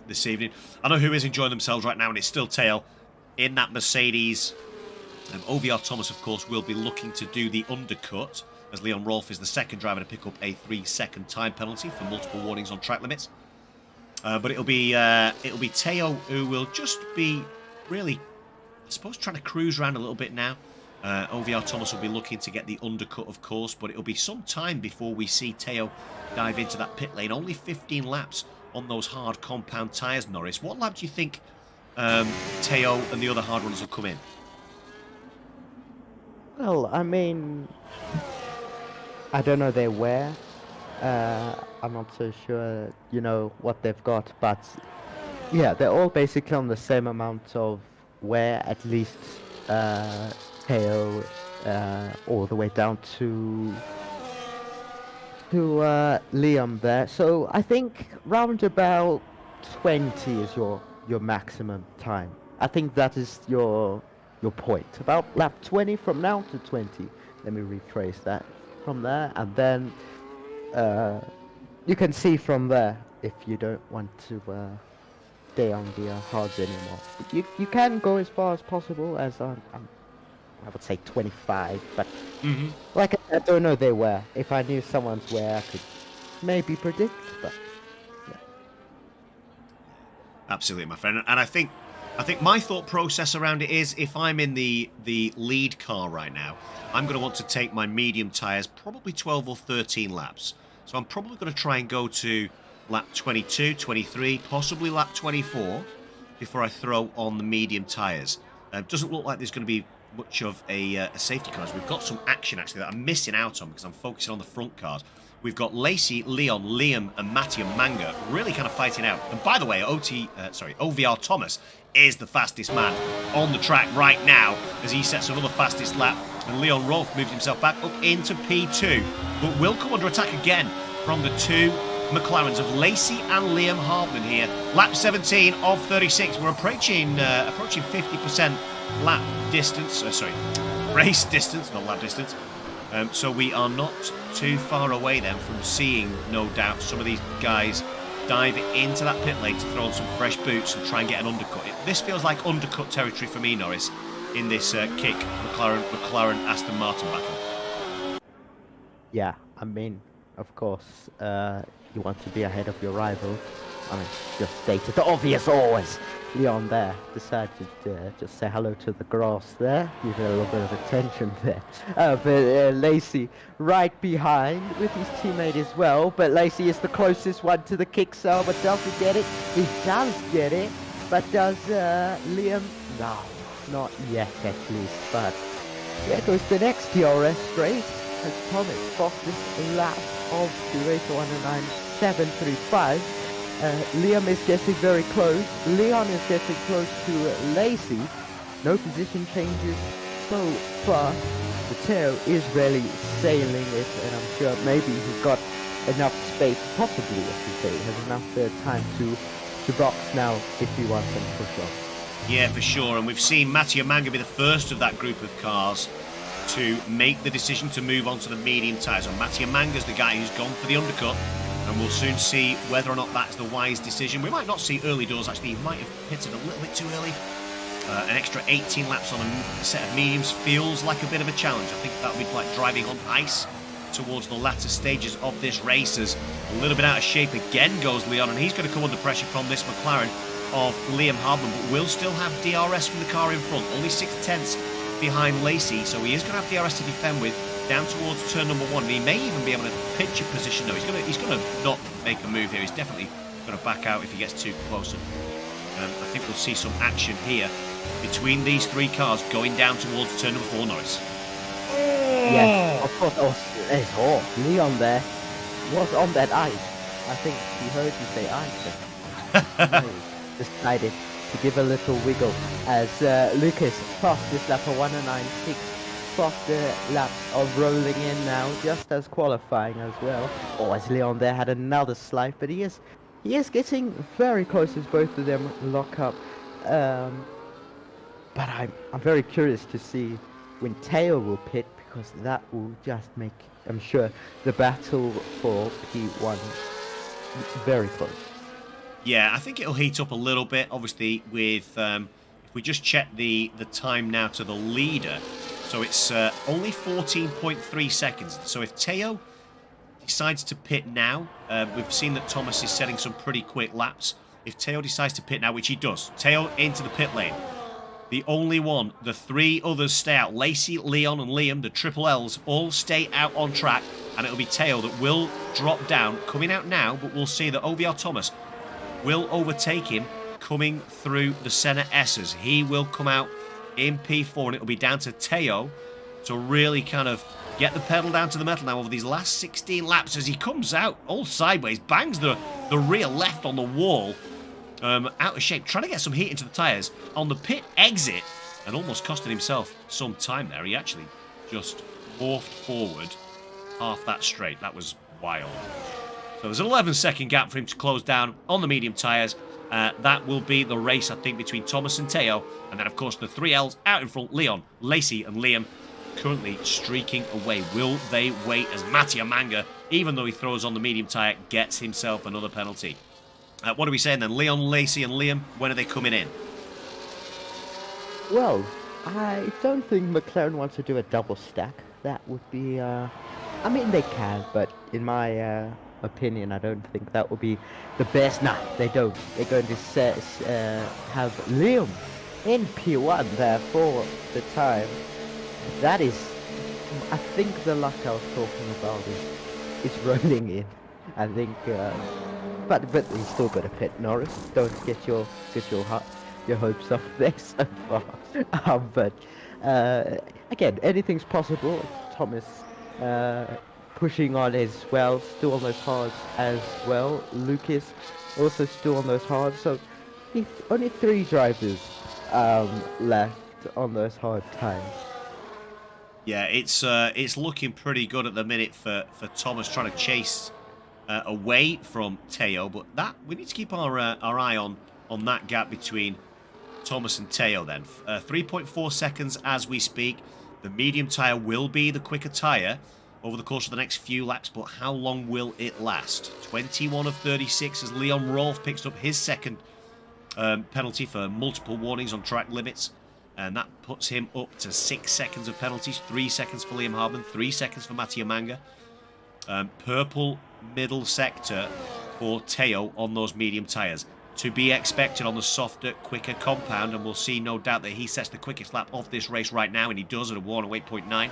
this evening. I know who is enjoying themselves right now, and it's still Tail in that Mercedes. OVR Thomas, of course, will be looking to do the undercut, as Leon Rolfe is the second driver to pick up a 3-second time penalty for multiple warnings on track limits. But it'll be Teo who will just be really, I suppose, trying to cruise around a little bit now. OVR Thomas will be looking to get the undercut, of course, but it'll be some time before we see Teo dive into that pit lane. Only 15 laps on those hard compound tyres, Norris. What lap do you think Teo and the other hard runners will come in? Well, I mean, I don't know their wear. I'm not so sure, you know, what they've got, but yeah, they're all basically on the same amount of wear, at least Teo, all the way down to Liam there. So I think round about 20 is your maximum time. I think that is your point. About lap 20 from now to 20. Let me rephrase that. From there, and then you can see from there if you don't want to stay on the hards anymore. You can go as far as possible, as I would say 25, but like I don't know their wear. If I knew someone's wear, I could maybe predict, but yeah. Absolutely, my friend. And I think I think my thought process around it is if I'm in the lead car right now, I'm going to want to take my medium tyres probably 12 or 13 laps. So I'm probably going to try and go to lap 22, 23, possibly lap 24 before I throw on the medium tyres. Doesn't look like there's going to be much of a safety car. We've got some action actually that I'm missing out on because I'm focusing on the front cars. We've got Lacey, Leon, Liam, and Mattia Manga really kind of fighting out. And by the way, OVR Thomas is the fastest man on the track right now as he sets another fastest lap. And Leon Rolfe moves himself back up into P2, but will come under attack again from the two McLarens of Lacey and Liam Hartman here. Lap 17 of 36. We're approaching 50% lap distance. Race distance, not lap distance. So we are not too far away then from seeing, no doubt, some of these guys dive into that pit lane to throw on some fresh boots and try and get an undercut. This feels like undercut territory for me, Norris, in this kick McLaren Aston Martin battle. Yeah, I mean, of course, you want to be ahead of your rival. I mean, just stated the obvious always. Leon there decided to just say hello to the grass there, give it a little bit of attention there. But Lacey right behind with his teammate as well, but Lacey is the closest one to the kick cell, but doesn't get it. He does get it, but does Liam? No, not yet at least, but there goes the next DRS race as Thomas fastest lap of the race 109.735. Liam is getting very close. Leon is getting close to Lacey. No position changes so far. Mateo is really sailing it, and I'm sure maybe he's got enough space, possibly, as you say, has enough time to box now if he wants some push off. Yeah, for sure. And we've seen Mattia Manga be the first of that group of cars to make the decision to move on to the medium tyres. And Mattia Manga's the guy who's gone for the undercut. And we'll soon see whether or not that's the wise decision. We might not see early doors, actually. He might have pitted a little bit too early. An extra 18 laps on a set of mediums feels like a bit of a challenge. I think that would be like driving on ice towards the latter stages of this race. As a little bit out of shape again goes Leon, and he's going to come under pressure from this McLaren of Liam Hardman, but will still have DRS from the car in front. Only 6/10 behind Lacey, so he is going to have DRS to defend with down towards turn number one. And he may even be able to pinch a position. No, he's going to not make a move here. He's definitely going to back out if he gets too close. And I think we'll see some action here between these three cars going down towards turn number four, Norris. Yeah, of course. Leon there was on that ice. I think he heard you say ice. He decided to give a little wiggle as Lucas passed this lap of 109.6. Faster lap of rolling in now, just as qualifying as well. Oh, as Leon there had another slide, but he is getting very close as both of them lock up. But I'm very curious to see when Teo will pit, because that will just make, I'm sure, the battle for P1 very close. Yeah, I think it'll heat up a little bit. Obviously, with if we just check the time now to the leader. So it's only 14.3 seconds. So if Teo decides to pit now, we've seen that Thomas is setting some pretty quick laps. If Teo decides to pit now, which he does, Teo into the pit lane. The only one, the three others stay out. Lacey, Leon, and Liam, the triple Ls, all stay out on track. And it'll be Teo that will drop down, coming out now, but we'll see that OVR Thomas will overtake him coming through the Senna S's. He will come out in P4, and it'll be down to Teo to really kind of get the pedal down to the metal now over these last 16 laps as he comes out all sideways, bangs the rear left on the wall, out of shape, trying to get some heat into the tyres on the pit exit, and almost costing himself some time there. He actually just morphed forward half that straight. That was wild. So there's an 11-second gap for him to close down on the medium tyres. That will be the race, I think, between Thomas and Teo. And then, of course, the three Ls out in front, Leon, Lacey, and Liam, currently streaking away. Will they wait as Mattia Manga, even though he throws on the medium tyre, gets himself another penalty? What are we saying then? Leon, Lacey, and Liam, when are they coming in? Well, I don't think McLaren wants to do a double stack. That would be, I mean, they can, but in my opinion, I don't think that would be the best. Nah, they don't. They're going to have Liam in P1 there for the time. That is, I think the luck I was talking about is rolling in. I think, but he's still got to pit Norris. Don't get your hopes up there so far. But again, anything's possible. Thomas pushing on as well, still on those hards as well. Lucas also still on those hards. So only 3 drivers left on those hard times. Yeah, it's looking pretty good at the minute for Thomas trying to chase away from Teo, but that we need to keep our eye on that gap between Thomas and Teo. Then 3.4 seconds as we speak. The medium tyre will be the quicker tyre over the course of the next few laps, but how long will it last? 21 of 36 as Leon Rolf picks up his second penalty for multiple warnings on track limits. And that puts him up to 6 seconds of penalties. 3 seconds for Liam Hardman, 3 seconds for Mattia Manga. Purple middle sector for Teo on those medium tyres. To be expected on the softer, quicker compound. And we'll see, no doubt, that he sets the quickest lap of this race right now. And he does at a WOR of 8.9.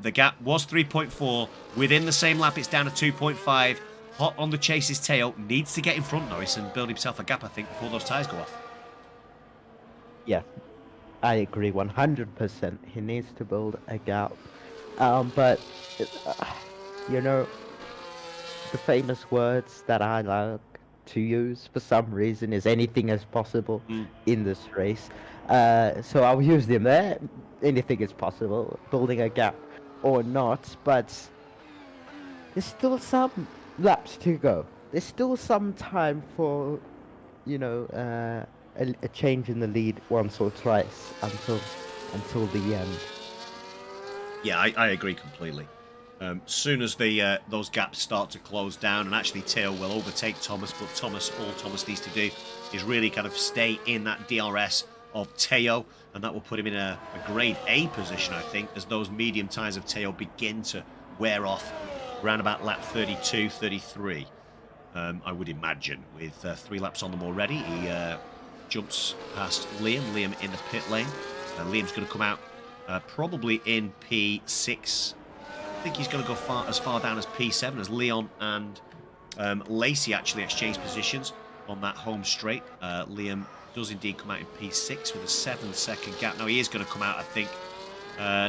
The gap was 3.4. Within the same lap, it's down to 2.5. Hot on the chase is Teo. Needs to get in front, Norris, and build himself a gap, I think, before those tyres go off. Yeah. I agree 100%. He needs to build a gap. But, you know, the famous words that I like to use for some reason is anything is possible in this race. So I'll use them there. Anything is possible, building a gap or not. But there's still some laps to go. There's still some time for, you know, a change in the lead once or twice until the end. Yeah, I agree completely. Soon as those gaps start to close down, and actually Teo will overtake Thomas, but all Thomas needs to do is really kind of stay in that DRS of Teo, and that will put him in a grade A position, I think, as those medium tyres of Teo begin to wear off around about lap 32, 33. I would imagine, with 3 laps on them already. He jumps past Liam in the pit lane. Liam's going to come out probably in P6. I think he's going to go as far down as P7 as Leon and Lacey actually exchange positions on that home straight. Liam does indeed come out in P6 with a 7-second gap. Now he is going to come out, I think.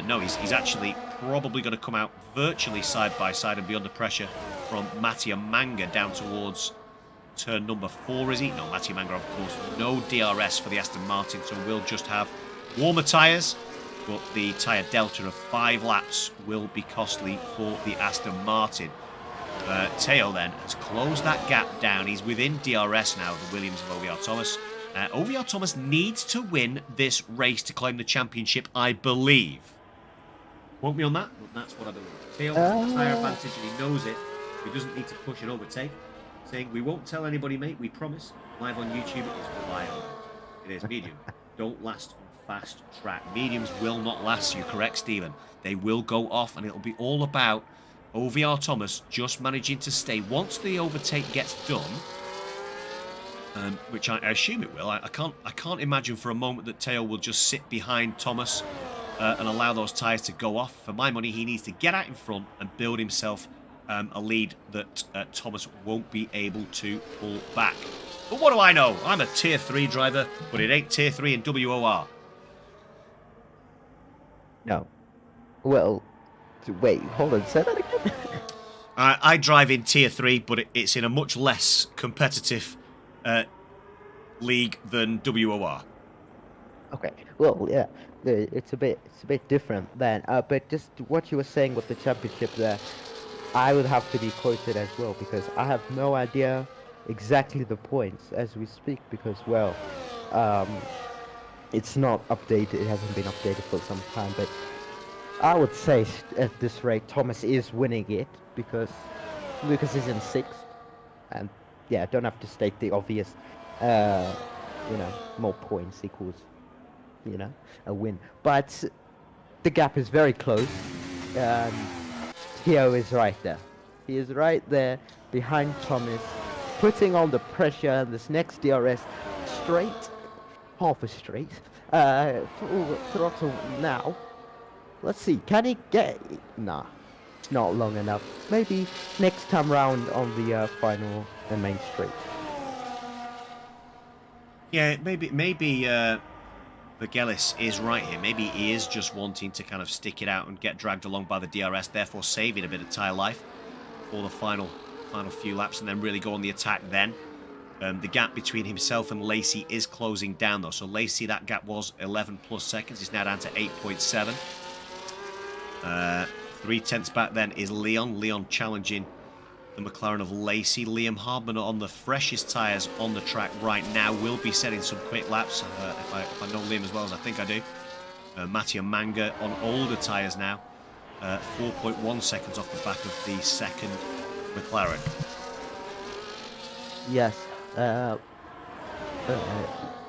No, he's actually probably going to come out virtually side by side and be under pressure from Mattia Manga down towards turn number 4, is he? No, Mattia Manga, of course, no DRS for the Aston Martin, so we'll just have warmer tyres, but the tyre delta of 5 laps will be costly for the Aston Martin. Teo then has closed that gap down. He's within DRS now of the Williams of OVR Thomas. OVR Thomas needs to win this race to claim the championship, I believe. Quote me on that, but that's what I believe. Teo has the tyre advantage and he knows it. He doesn't need to push and overtake. Saying, we won't tell anybody, mate, we promise. Live on YouTube, it is reliable. It is medium. Don't last on fast track. Mediums will not last, you're correct, Stephen. They will go off, and it'll be all about OVR Thomas just managing to stay. Once the overtake gets done, which I assume it will, I can't imagine for a moment that Teo will just sit behind Thomas and allow those tyres to go off. For my money, he needs to get out in front and build himself a lead that Thomas won't be able to pull back. But what do I know? I'm a Tier 3 driver, but it ain't Tier 3 in WOR. No. Well, wait, hold on, say that again? I drive in Tier 3, but it's in a much less competitive league than WOR. Okay, well, yeah, it's a bit different then. But just what you were saying with the championship there, I would have to be quoted as well, because I have no idea exactly the points as we speak, because, well, it's not updated, it hasn't been updated for some time, but I would say at this rate Thomas is winning it, because Lucas is in 6th, and yeah, don't have to state the obvious, more points equals, a win, but the gap is very close. Teo is right there. He is right there behind Thomas, putting on the pressure in this next DRS. Straight, half a straight. Full throttle now. Let's see, can he get... Nah, it's not long enough. Maybe next time round on the final and main straight. Yeah, maybe Vergelis is right here. Maybe he is just wanting to kind of stick it out and get dragged along by the DRS, therefore saving a bit of tyre life for the final few laps, and then really go on the attack then. The gap between himself and Lacey is closing down, though. So Lacey, that gap was 11 plus seconds. It's now down to 8.7. 3/10 back then is Leon. Leon challenging the McLaren of Lacey. Liam Hardman on the freshest tyres on the track right now. Will be setting some quick laps, if I know Liam as well as I think I do. Mattia Manga on older tyres now. 4.1 seconds off the back of the second McLaren. Yes,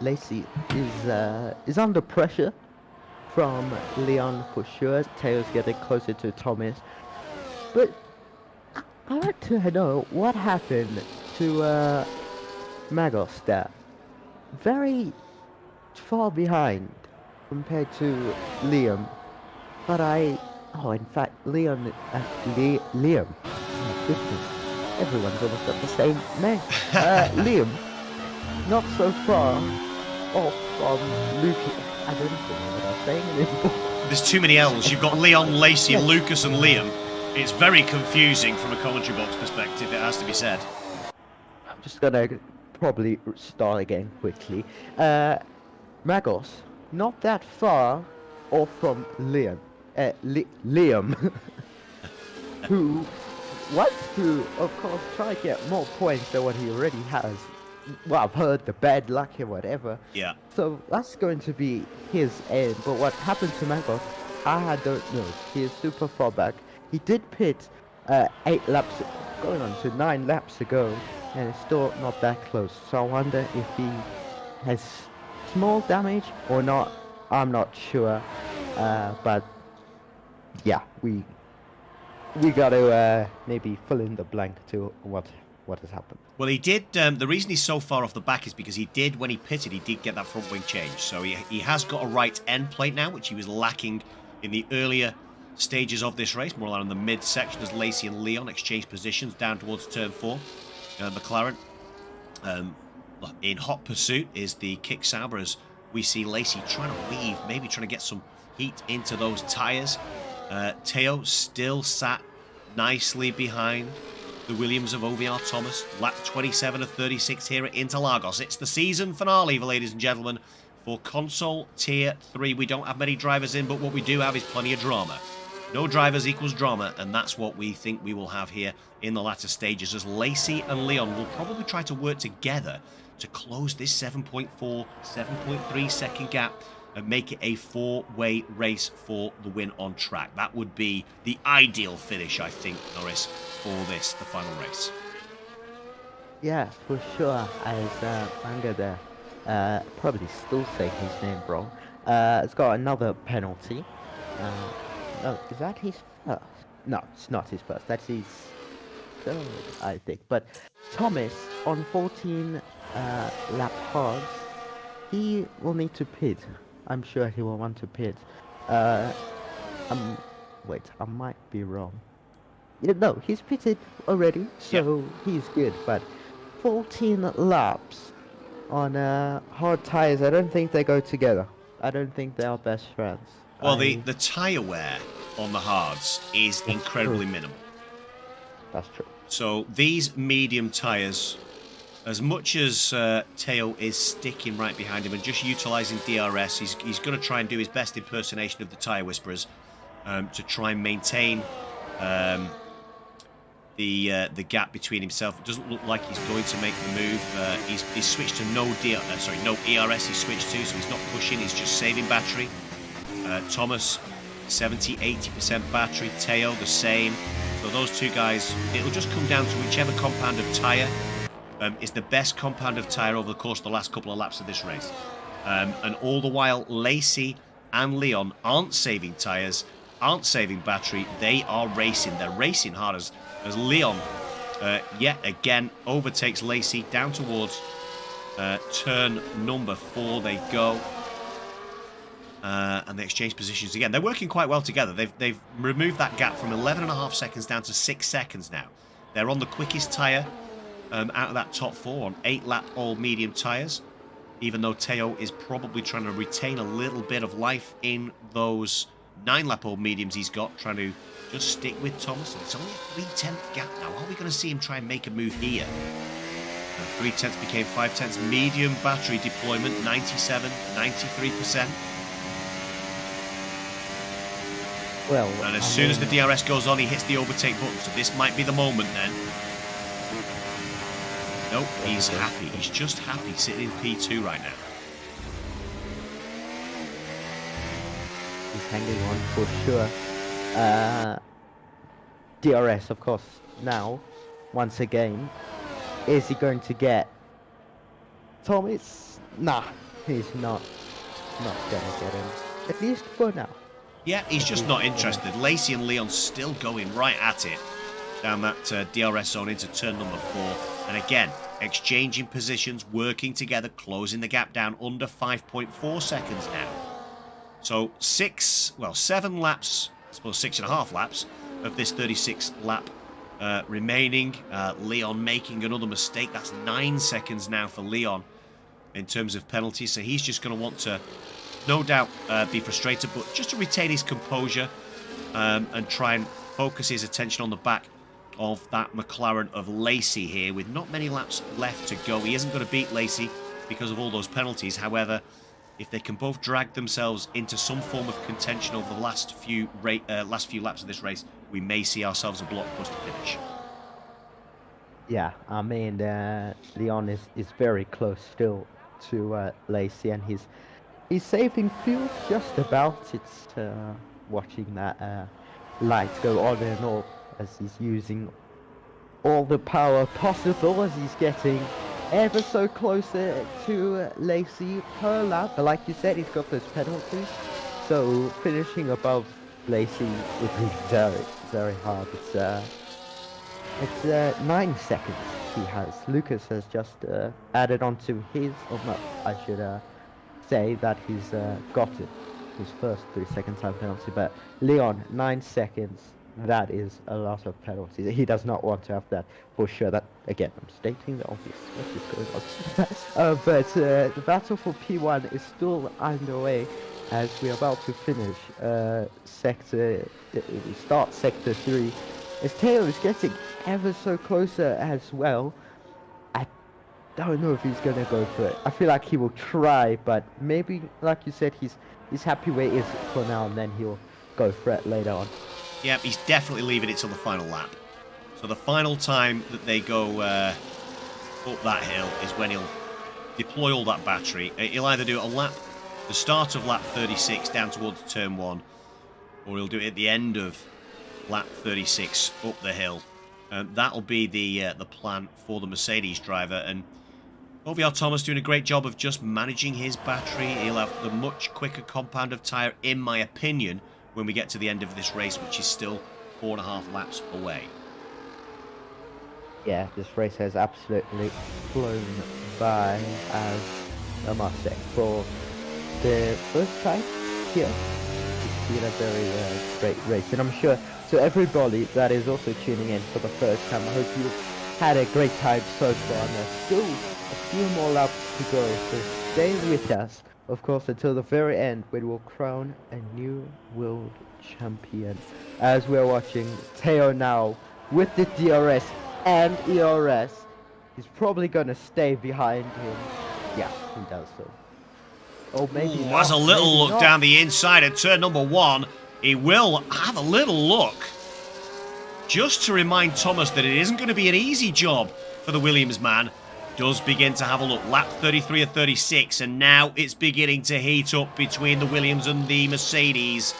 Lacey is under pressure from Leon for sure. Tails getting closer to Thomas, but I want to know what happened to Magos there. Very far behind compared to Liam, but in fact, Liam. Oh my goodness. Everyone's almost got the same name. Liam, not so far off from Luke. I don't know what I'm saying anymore. There's too many L's. You've got Leon, Lacey, Lucas and Liam. It's very confusing from a commentary box perspective, it has to be said. I'm just gonna probably start again quickly. Magos, not that far off from Liam. Liam, who wants to, of course, try to get more points than what he already has. Well, I've heard the bad luck and whatever. Yeah. So that's going to be his aim. But what happened to Magos, I don't know. He is super far back. He did pit 8 laps, going on to 9 laps ago, and it's still not that close. So I wonder if he has small damage or not. I'm not sure. But yeah, we got to maybe fill in the blank to what has happened. Well, he did. The reason he's so far off the back is because he did, when he pitted, he did get that front wing change. So he has got a right end plate now, which he was lacking in the earlier stages of this race, more on the mid section as Lacey and Leon exchange positions down towards turn 4. McLaren in hot pursuit is the Kick Sauber, as we see Lacey trying to weave, maybe trying to get some heat into those tyres. Teo still sat nicely behind the Williams of OVR Thomas. Lap 27 of 36 here at Interlagos. It's the season finale, ladies and gentlemen, for Console Tier 3. We don't have many drivers in, but what we do have is plenty of drama. No drivers equals drama, and that's what we think we will have here in the latter stages, as Lacey and Leon will probably try to work together to close this 7.4, 7.3 second gap and make it a 4-way race for the win on track. That would be the ideal finish, I think, Norris, for this, the final race. Yeah, for sure. As Manga there, probably still saying his name wrong. It's got another penalty. No, is that his first? No, it's not his first. That's his third, I think. But Thomas, on 14 lap hards, he will need to pit. I'm sure he will want to pit. Wait, I might be wrong. Yeah, no, he's pitted already, so he's good. But 14 laps on hard tires, I don't think they go together. I don't think they are best friends. Well, the tyre wear on the hards is incredibly minimal. That's true. So these medium tyres, as much as Teo is sticking right behind him and just utilising DRS, he's going to try and do his best impersonation of the tyre whisperers to try and maintain the gap between himself. It doesn't look like he's going to make the move. He's switched to no ERS. He's switched to, so he's not pushing. He's just saving battery. Thomas, 70-80% battery. Teo, the same. So those two guys, it'll just come down to whichever compound of tyre is the best compound of tyre over the course of the last couple of laps of this race. And all the while, Lacey and Leon aren't saving tyres, aren't saving battery. They are racing. They're racing hard, as as Leon yet again overtakes Lacey down towards turn number 4 they go. And they exchange positions again. They're working quite well together. They've removed that gap from 11.5 seconds down to 6 seconds now. They're on the quickest tyre out of that top 4 on 8-lap all-medium tyres. Even though Teo is probably trying to retain a little bit of life in those 9-lap all-mediums he's got, trying to just stick with Thomas. It's only a 3/10 gap now. Are we going to see him try and make a move here? 3/10 became 5/10. Medium battery deployment, 97, 93%. Well, And as soon as the DRS goes on, he hits the overtake button. So this might be the moment then. Nope, he's happy. He's just happy sitting in P2 right now. He's hanging on for sure. DRS, of course, now, once again. Is he going to get Thomas? Nah, he's not going to get him. At least for now. Yeah, he's just not interested. Lacey and Leon still going right at it down that DRS zone into turn number 4. And again, exchanging positions, working together, closing the gap down under 5.4 seconds now. So 7 laps, I suppose 6.5 laps of this 36 lap remaining. Leon making another mistake. That's 9 seconds now for Leon in terms of penalties. So he's just going to want to, no doubt, be frustrated, but just to retain his composure and try and focus his attention on the back of that McLaren of Lacey here with not many laps left to go. He isn't going to beat Lacey because of all those penalties. However, if they can both drag themselves into some form of contention over the last few laps of this race, we may see ourselves a blockbuster finish. Yeah, I mean, Leon is very close still to Lacey, and he's saving fuel just about. It's watching that light go on and off as he's using all the power possible as he's getting ever so closer to Lacey per lap. But like you said, he's got those penalties, so finishing above Lacey would be very, very hard. It's 9 seconds he has. Lucas has just added on to his, or no, I should say that he's got it, his first 3-second time penalty. But Leon, 9 seconds. That is a lot of penalties. He does not want to have that for sure. That, again, I'm stating the obvious. What is going on? But the battle for P1 is still underway as we're about to finish start sector 3. As Teo is getting ever so closer as well. I don't know if he's gonna go for it. I feel like he will try, but maybe, like you said, he's happy where he is for now, and then he'll go for it later on. Yep, he's definitely leaving it till the final lap. So the final time that they go up that hill is when he'll deploy all that battery. He'll either do it on the start of lap 36 down towards turn 1, or he'll do it at the end of lap 36 up the hill. That'll be the plan for the Mercedes driver. And OVR Thomas doing a great job of just managing his battery. He'll have the much quicker compound of tyre, in my opinion, when we get to the end of this race, which is still 4.5 laps away. Yeah, this race has absolutely flown by, as I must say, for the first time here. It's been a very great race, and I'm sure to everybody that is also tuning in for the first time, I hope you've had a great time so far, and there's still a few more laps to go, so stay with us, of course, until the very end, when we'll crown a new world champion. As we're watching Teo now with the DRS and ERS, he's probably gonna stay behind him. Yeah, he does so. Oh, maybe not. That's a little maybe look not. down the inside at turn number 1. He will have a little look, just to remind Thomas that it isn't going to be an easy job for the Williams man. Does begin to have a look. Lap 33 of 36, and now it's beginning to heat up between the Williams and the Mercedes.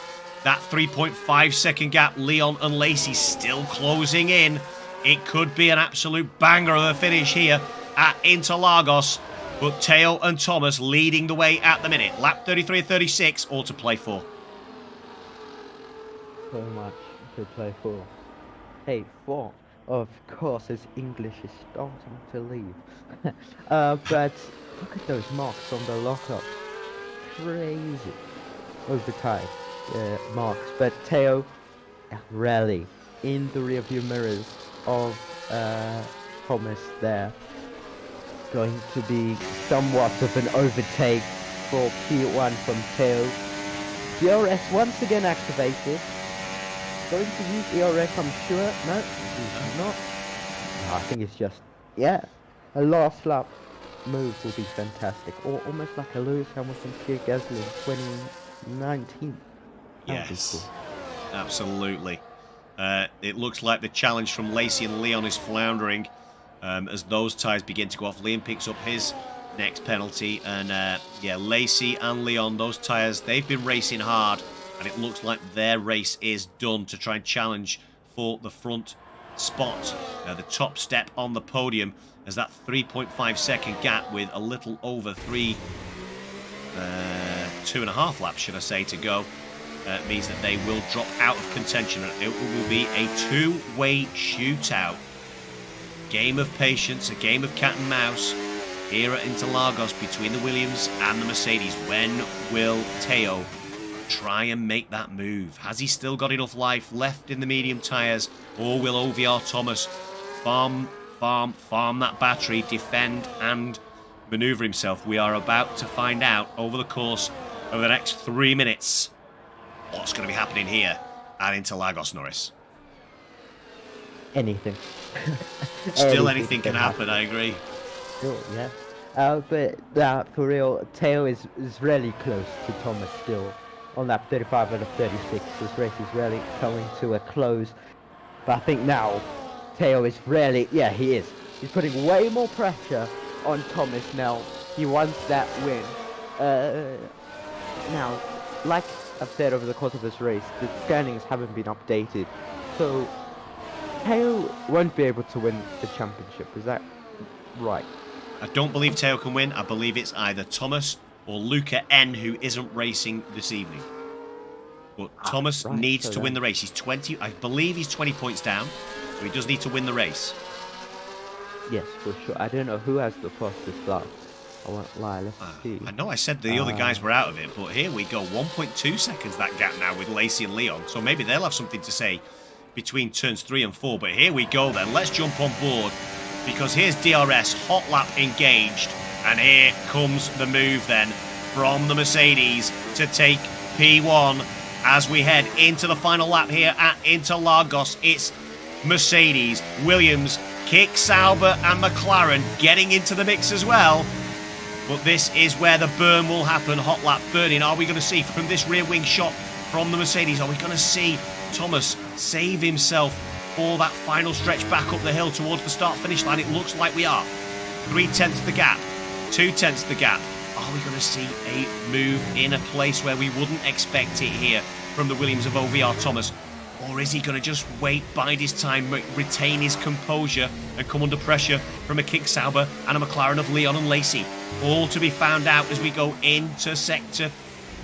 That 3.5 second gap, Leon and Lacey still closing in. It could be an absolute banger of a finish here at Interlagos, but Teo and Thomas leading the way at the minute. Lap 33 of 36, all to play for. So much to play for. Hey, 4. Of course, his English is starting to leave. But look at those marks on the lockup. Crazy. Overtime marks. But Teo rally in the rearview mirrors of Thomas there. Going to be somewhat of an overtake for P1 from Teo. DRS once again activated. Going to use ERS, I'm sure. No, he's not. No, I think it's just, yeah, a last lap move will be fantastic. Or almost like a Lewis Hamilton Pierre Gasly in 2019. That would be Yes, cool. absolutely. It looks like the challenge from Lacey and Leon is floundering as those tyres begin to go off. Liam picks up his next penalty, and yeah, Lacey and Leon, those tyres, they've been racing hard, and it looks like their race is done to try and challenge for the front spot, the top step on the podium, as that 3.5 second gap with a little over 2.5 laps, should I say, to go, means that they will drop out of contention. It will be a two-way shootout. Game of patience, a game of cat and mouse here at Interlagos between the Williams and the Mercedes. When will Teo try and make that move? Has he still got enough life left in the medium tyres, or will OVR Thomas farm that battery, defend and manoeuvre himself? We are about to find out over the course of the next 3 minutes what's going to be happening here at Interlagos, Norris. Anything. Still anything can happen, I agree. Still, yeah. But for real, Teo is really close to Thomas still. On lap 35 out of 36, this race is really coming to a close. But I think now, Teo is really, yeah, he is. He's putting way more pressure on Thomas now. He wants that win. Now, like I've said over the course of this race, the standings haven't been updated. So, Teo won't be able to win the championship, is that right? I don't believe Teo can win. I believe it's either Thomas or Luca N who isn't racing this evening. But Thomas right, needs so to win the race. He's 20, I believe he's 20 points down, so he does need to win the race. Yes, for sure. I don't know who has the fastest lap. I won't lie, let's see. I know I said the other guys were out of it, but here we go. 1.2 seconds that gap now with Lacey and Leon, so maybe they'll have something to say between turns 3 and 4. But here we go then. Let's jump on board, because here's DRS, hot lap engaged, and here comes the move then from the Mercedes to take P1 as we head into the final lap here at Interlagos. It's Mercedes, Williams, Kick Sauber and McLaren getting into the mix as well. But this is where the burn will happen. Hot lap burning. Are we going to see from this rear wing shot from the Mercedes, are we going to see Thomas save himself for that final stretch back up the hill towards the start finish line? It looks like we are. 3/10 the gap, 2/10 the gap. Are we going to see a move in a place where we wouldn't expect it here from the Williams of OVR Thomas? Or is he going to just wait, bide his time, retain his composure and come under pressure from a Kick Sauber and a McLaren of Leon and Lacey? All to be found out as we go into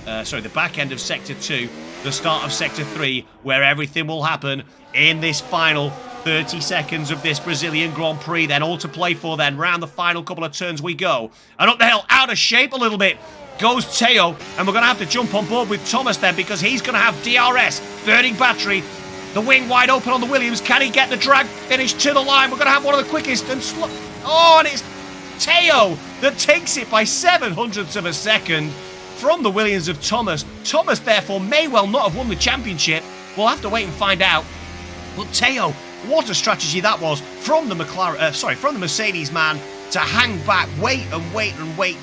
the back end of Sector 2, the start of Sector 3, where everything will happen in this final 30 seconds of this Brazilian Grand Prix. Then all to play for then. Round the final couple of turns we go. And up the hill, out of shape a little bit, goes Teo, and we're going to have to jump on board with Thomas then, because he's going to have DRS, burning battery, the wing wide open on the Williams. Can he get the drag finish to the line? We're going to have one of the quickest and and it's Teo that takes it by 0.07 of a second from the Williams of Thomas. Thomas therefore may well not have won the championship. We'll have to wait and find out. But Teo, what a strategy that was from the from the Mercedes man to hang back, wait and wait and wait,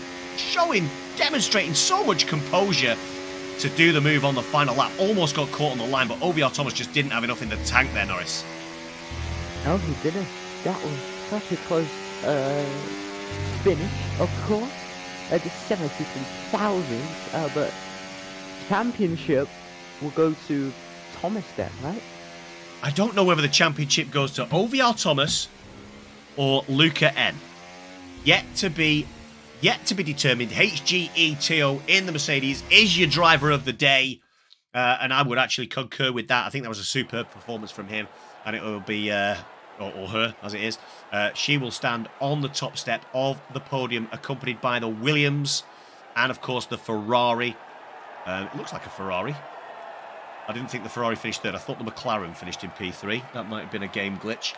demonstrating so much composure to do the move on the final lap. Almost got caught on the line, but OVR Thomas just didn't have enough in the tank there, Norris. No, he didn't. That was such a close finish, of course. At the 73,000, but championship will go to Thomas then, right? I don't know whether the championship goes to OVR Thomas or Luca N. Yet to be determined. HGE Teo in the Mercedes is your driver of the day, and I would actually concur with that. I think that was a superb performance from him, and it will be or her as it is, she will stand on the top step of the podium, accompanied by the Williams and, of course, the Ferrari. It looks like a Ferrari. I didn't think the Ferrari finished third. I thought the McLaren finished in P3. That might have been a game glitch.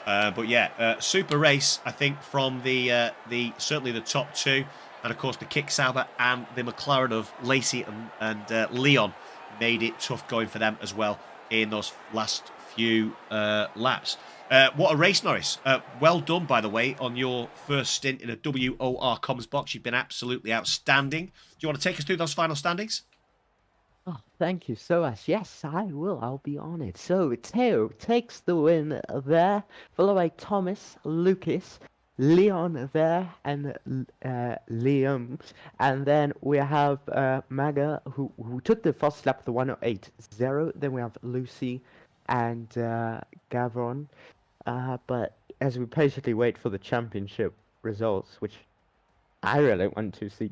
But yeah, super race, I think, from the certainly the top two. And, of course, the Kick Sauber and the McLaren of Lacey and Leon made it tough going for them as well in those last few laps. What a race, Norris. Well done, by the way, on your first stint in a WOR comms box. You've been absolutely outstanding. Do you want to take us through those final standings? Oh, thank you so much. Yes, I will. I'll be on it. So, Teo takes the win there, followed by Thomas, Lucas, Leon there, and Liam. And then we have Maga, who took the first lap of the 108.0. Then we have Lucy and Gavron. But as we patiently wait for the championship results, which I really want to see.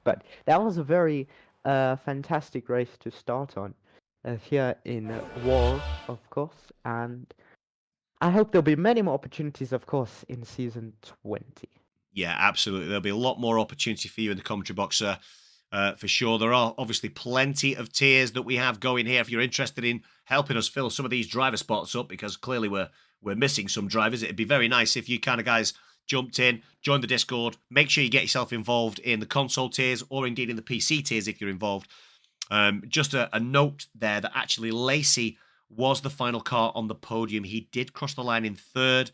But that was a very fantastic race to start on here in WOR, of course. And I hope there'll be many more opportunities, of course, in season 20. Yeah, absolutely. There'll be a lot more opportunity for you in the commentary box, sir. For sure. There are obviously plenty of tiers that we have going here. If you're interested in helping us fill some of these driver spots up, because clearly we're missing some drivers, it'd be very nice if you kind of guys jumped in, joined the Discord. Make sure you get yourself involved in the console tiers or indeed in the PC tiers if you're involved. Just a note there that actually Lacey was the final car on the podium. He did cross the line in third.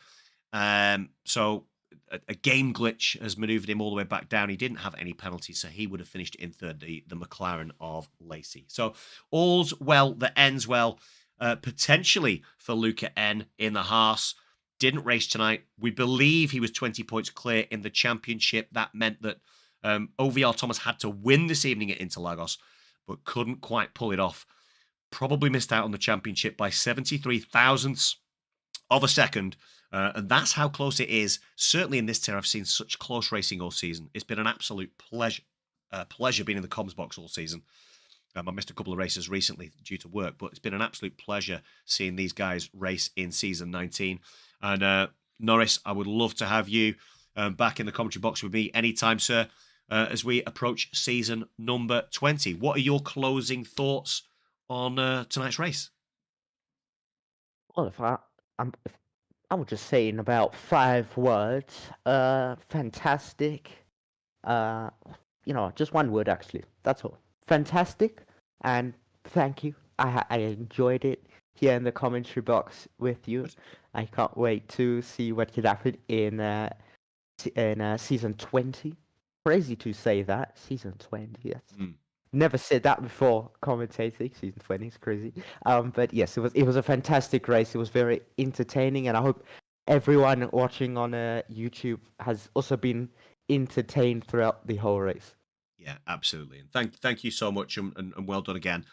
So a game glitch has manoeuvred him all the way back down. He didn't have any penalties, so he would have finished in third, the McLaren of Lacey. So all's well that ends well, potentially for Luca N in the Haas. Didn't race tonight. We believe he was 20 points clear in the championship. That meant that OVR Thomas had to win this evening at Interlagos, but couldn't quite pull it off. Probably missed out on the championship by 73 thousandths of a second. And that's how close it is. Certainly in this tier, I've seen such close racing all season. It's been an absolute pleasure being in the comms box all season. I missed a couple of races recently due to work, but it's been an absolute pleasure seeing these guys race in season 19. And Norris, I would love to have you back in the commentary box with me anytime, sir, as we approach season number 20. What are your closing thoughts on tonight's race? Well, if I would just say in about 5 words, fantastic. Just one word actually. That's all. Fantastic, and thank you. I enjoyed it here in the commentary box with you. I can't wait to see what could happen in season 20. Crazy to say that, season 20. That's never said that before commentating. Season 20 is crazy. But yes, it was a fantastic race. It was very entertaining, and I hope everyone watching on YouTube has also been entertained throughout the whole race. Yeah, absolutely. And thank you so much, and well done again.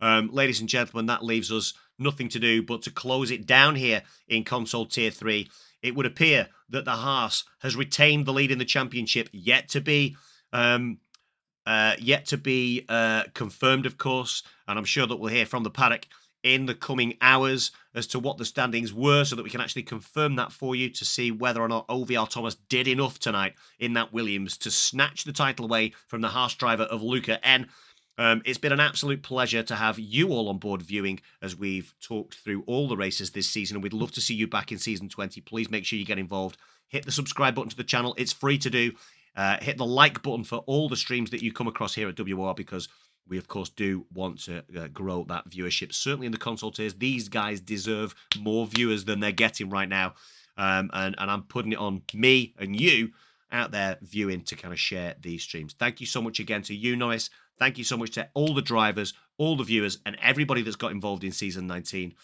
Ladies and gentlemen, that leaves us nothing to do but to close it down here in console tier 3. It would appear that the Haas has retained the lead in the championship, yet to be confirmed, of course. And I'm sure that we'll hear from the paddock in the coming hours as to what the standings were, so that we can actually confirm that for you to see whether or not OVR Thomas did enough tonight in that Williams to snatch the title away from the Haas driver of Luca N. It's been an absolute pleasure to have you all on board viewing as we've talked through all the races this season, and we'd love to see you back in season 20. Please make sure you get involved. Hit the subscribe button to the channel. It's free to do. Hit the like button for all the streams that you come across here at WOR, because we, of course, do want to grow that viewership. Certainly in the console tiers, these guys deserve more viewers than they're getting right now. And I'm putting it on me and you out there viewing to kind of share these streams. Thank you so much again to you, Norris. Thank you so much to all the drivers, all the viewers, and everybody that's got involved in Season 19.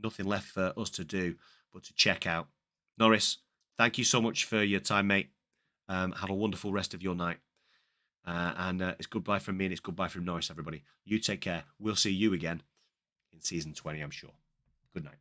Nothing left for us to do but to check out. Norris, thank you so much for your time, mate. Have a wonderful rest of your night. And it's goodbye from me and it's goodbye from Norris, everybody. You take care. We'll see you again in Season 20, I'm sure. Good night.